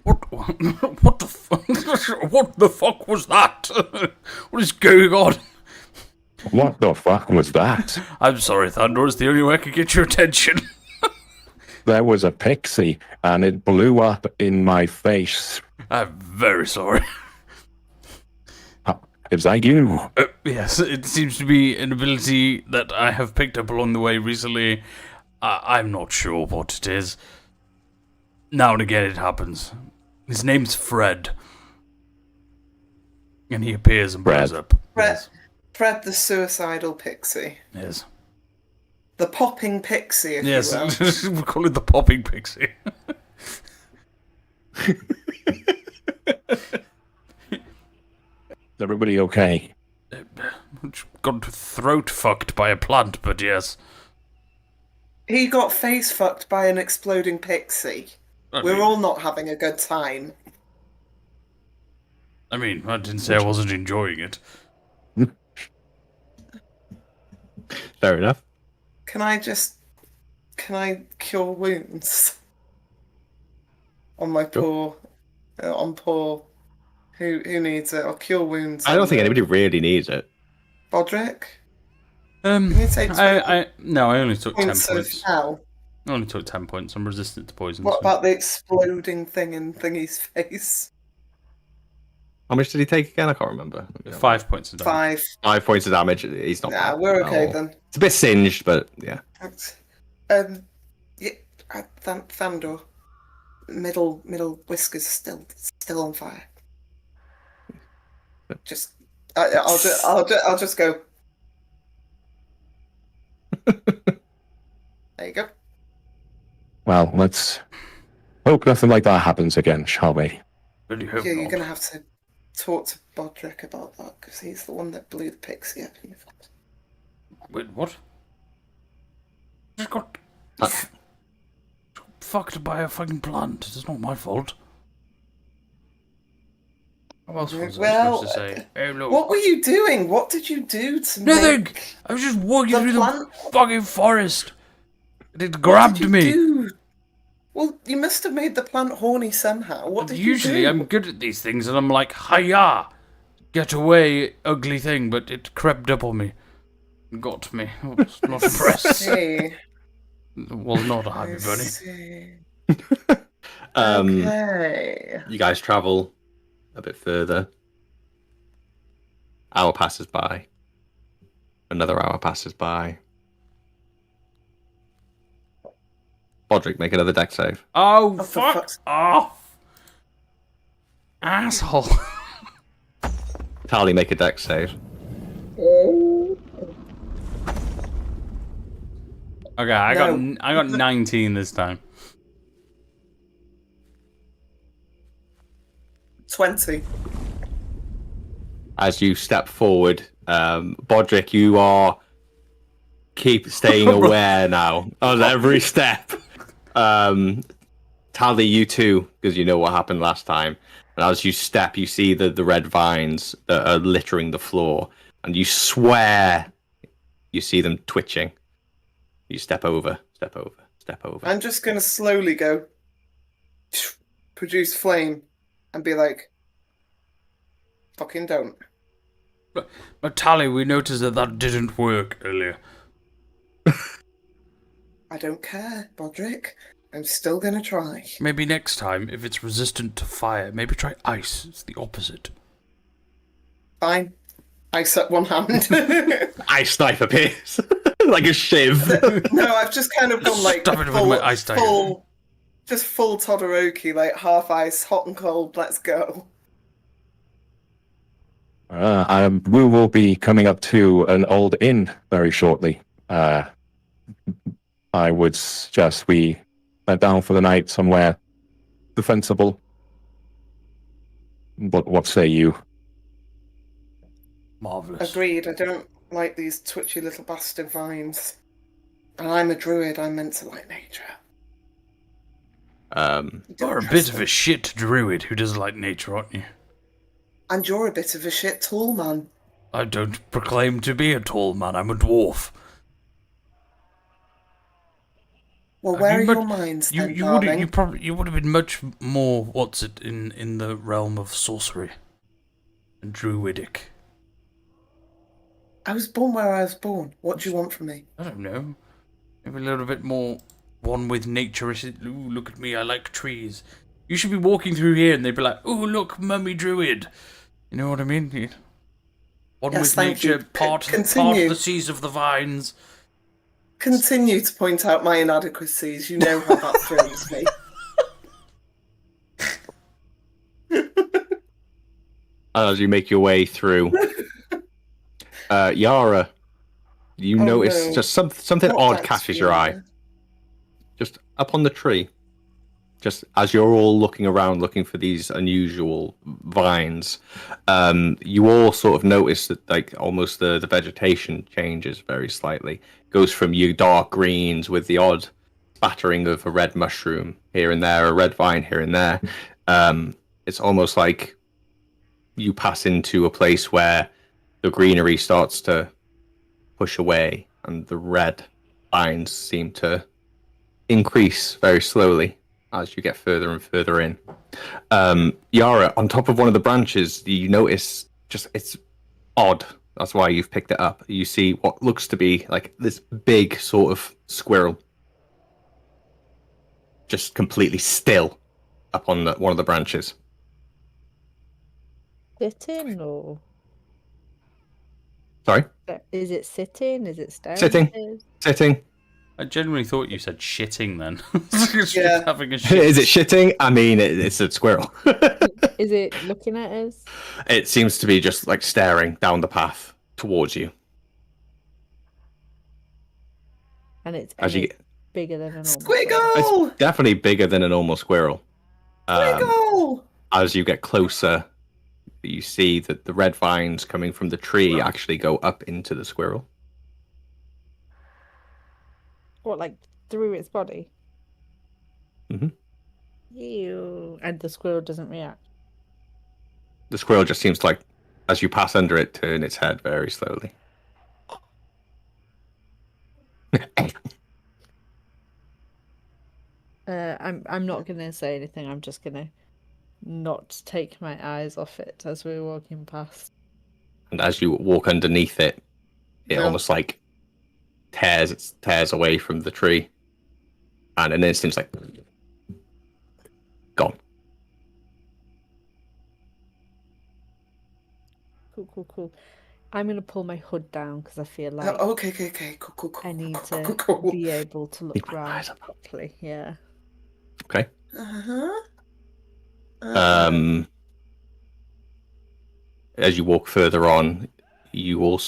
what the fuck? What the fuck was that? What is going on? What the fuck was that? I'm sorry, Thunder. It's the only way I could get your attention. There was a pixie, and it blew up in my face. I'm very sorry. Is that you? Yes, it seems to be an ability that I have picked up along the way recently. I'm not sure what it is. Now and again it happens. His name's Fred. And he appears and blows Fred. up. Fred the suicidal pixie. Yes. The popping pixie, if Yes, you will. we call it the popping pixie. Is everybody okay? Got throat fucked by a plant, but yes. He got face fucked by an exploding pixie. We're all not having a good time. I mean, I didn't say I wasn't enjoying it. Fair enough. Can I cure wounds? On my poor... on poor... Who needs it? I'll cure wounds. I don't think anybody really needs it. Bodrick? Can you take 20 No, I only took 10 points points. of now? I only took 10 points. I'm resistant to poison. What so- about the exploding thing in Thingy's face? How much did he take again? I can't remember. 5 points of damage. 5. 5 points of damage. He's not. Nah, bad we're at okay all. then. It's a bit singed, but yeah. Yeah, Thandor. Middle whiskers still on fire. Just, I'll just go. There you go. Well, let's hope nothing like that happens again, shall we? Really hope Yeah, you're not. gonna have to talk to Bodrick about that because he's the one that blew the pixie up in your face. Wait, what? Just got fucked by a fucking plant. It's not my fault. What else was I supposed to say? Hey, look. What were you doing? What did you do to Nothing! make I was just walking the through plant? the fucking forest. And it What grabbed did you me. do? Well, you must have made the plant horny somehow. What did Usually you do? I'm good at these things and I'm like, hiya! Get away, ugly thing, but it crept up on me. Got me. I was not impressed. See. Was not a happy I bunny. see. Um, Okay. You guys travel a bit further. Hour passes by. Another hour passes by. Bodrick, make another deck save. Oh, What the fuck fuck's- off! Asshole. Tally, make a deck save. Okay, I got 19 this time. 20. As you step forward, Bodrick, you are keep staying aware now on every step. Tally, you too, because you know what happened last time. And as you step, you see the red vines that are littering the floor, and you swear you see them twitching. You step over, step over, step over. I'm just going to slowly go produce flame and be like, fucking don't. But Tally, we noticed that didn't work earlier. I don't care, Bodrick. I'm still gonna try. Maybe next time, if it's resistant to fire, maybe try ice. It's the opposite. Fine. Ice at one hand. Ice knife appears like a shiv. No, I've just kind of gone like Stuff it with my ice dagger. full Todoroki, like half ice, hot and cold. Let's go. We will be coming up to an old inn very shortly. I would suggest we bed down for the night somewhere defensible. But what say you? Marvellous. Agreed. I don't like these twitchy little bastard vines. And I'm a druid. I'm meant to like nature. You're a bit of a shit druid who doesn't like nature, aren't you? And you're a bit of a shit tall man. I don't proclaim to be a tall man. I'm a dwarf. Well, where are your minds then, darling? You would have been much more in the realm of sorcery and druidic. I was born where I was born. What do you want from me? I don't know. Maybe a little bit more one with nature. Ooh, look at me, I like trees. You should be walking through here and they'd be like, ooh, look, mummy druid. You know what I mean? One with nature, part of the seas of the vines. Continue to point out my inadequacies. You know how that thrills me. As you make your way through, Yara, you notice just something odd catches your eye. Just up on the tree, just as you're all looking around looking for these unusual vines, you all sort of notice that like almost the vegetation changes very slightly. Goes from your dark greens with the odd spattering of a red mushroom here and there, a red vine here and there. It's almost like you pass into a place where the greenery starts to push away and the red vines seem to increase very slowly as you get further and further in. Yara, on top of one of the branches, you notice it's odd. That's why you've picked it up. You see what looks to be like this big sort of squirrel, just completely still up on one of the branches. Sitting or? Sorry? Is it sitting? Is it standing? Sitting. I genuinely thought you said shitting then. Yeah. Having a shit. Is it shitting? I mean, it's a squirrel. Is it looking at us? It seems to be just like staring down the path towards you. And it's As you get... bigger than a normal Squiggle! It's definitely bigger than a normal squirrel. Squiggle! As you get closer, you see that the red vines coming from the tree actually go up into the squirrel. What, like through its body? Mm-hmm. Ew. And the squirrel doesn't react. The squirrel just seems to, like, as you pass under it, turn its head very slowly. I'm not gonna say anything. I'm just gonna not take my eyes off it as we're walking past. And as you walk underneath it, it almost like tears away from the tree, and in an instant, it's like gone. Cool. I'm gonna pull my hood down because I feel like Okay. Cool. I need to Cool. be able to Keep look my around eyes up. properly. Yeah. Okay. Uh-huh. As you walk further on, you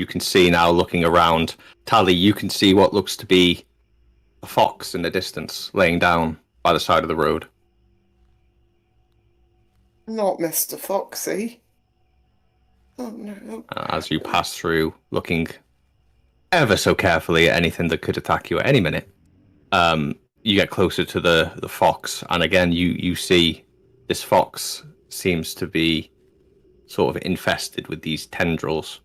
can see now, looking around, Tally, you can see what looks to be a fox in the distance, laying down by the side of the road. Not Mr. Foxy. Oh no. As you pass through, looking ever so carefully at anything that could attack you at any minute, you get closer to the fox, and again you see this fox seems to be sort of infested with these tendrils.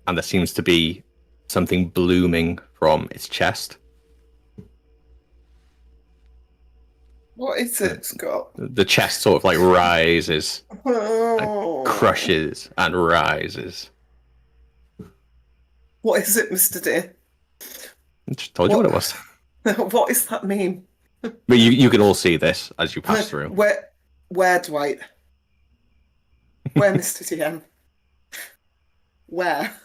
And there seems to be something blooming from its chest. What is it, Scott? The chest sort of like rises, Oh. crushes, and rises. What is it, Mr. Deer? I just told you what it was. What does that mean? But you can all see this as you pass through. Where, Dwight? Where, Mr. DM? Where?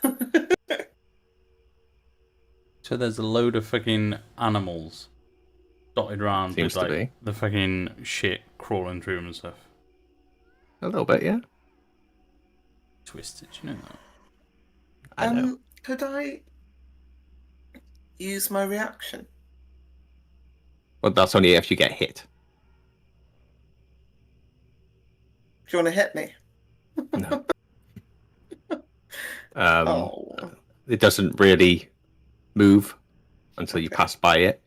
So there's a load of fucking animals dotted around Seems with to like the fucking shit crawling through them and stuff. A little bit, yeah. Twisted, you know that? I know. Could I use my reaction? But that's only if you get hit. Do you want to hit me? No. Oh. It doesn't really move until you pass by it.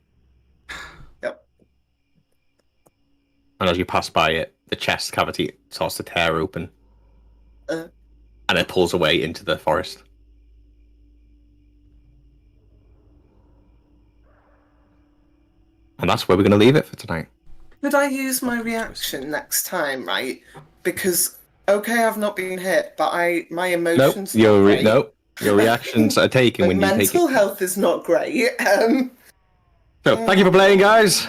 Yep. And as you pass by it, the chest cavity starts to tear open. And it pulls away into the forest. And that's where we're going to leave it for tonight. Could I use my reaction next time, right? Because, okay, I've not been hit, but my emotions... Nope, your reactions are taken when you take it. Mental health is not great. So, thank you for playing, guys.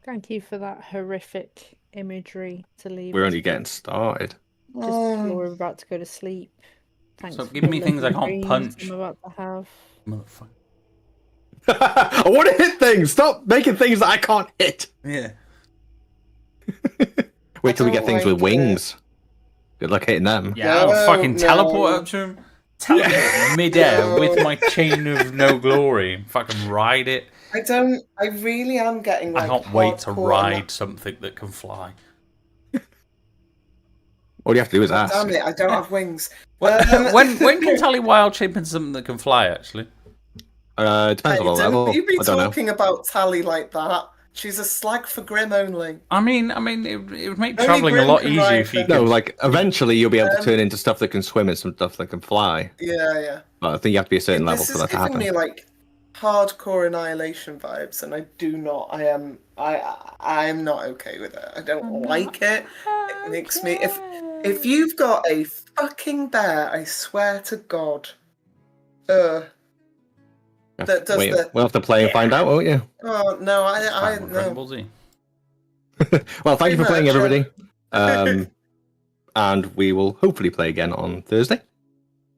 Thank you for that horrific imagery to leave. We're us only with. getting started. Just before we're about to go to sleep. Thanks. Stop for giving the me things I lovely can't dreams punch. I'm about to have. Motherfucker. I want to hit things. Stop making things that I can't hit. Yeah. Wait till we get don't things with like it. wings. Good luck hitting them. Yeah, I'll No, fucking no. teleport up to him. Teleport mid-air with my chain of no glory. Fucking ride it. I really am getting like I can't wait to hardcore ride something that can fly. All you have to do is ask. Damn it, I don't have wings. When can Tally wild shape into something that can fly, actually? It depends on the Hey, level. don't you be I don't know. talking about Tally like that. She's a slag for Grim only. I mean, it would make Only travelling a Grim lot can easier ride if you them. could... No, like eventually you'll be able to turn into stuff that can swim and some stuff that can fly. Yeah. But I think you have to be a certain level This for is that to giving happen. me like hardcore Annihilation vibes, and I do not. I am not okay with it. I don't like it. It makes me. If you've got a fucking bear, I swear to God. That does Wait, the. we'll have to play and find out, won't you? Oh no, I Dragon no. Ball Z. Well, thank you for playing, much, everybody. And we will hopefully play again on Thursday.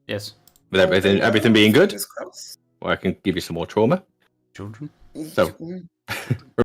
Yes. With everything being good, Fingers crossed. or I can give you some more trauma. Children. So- Mm.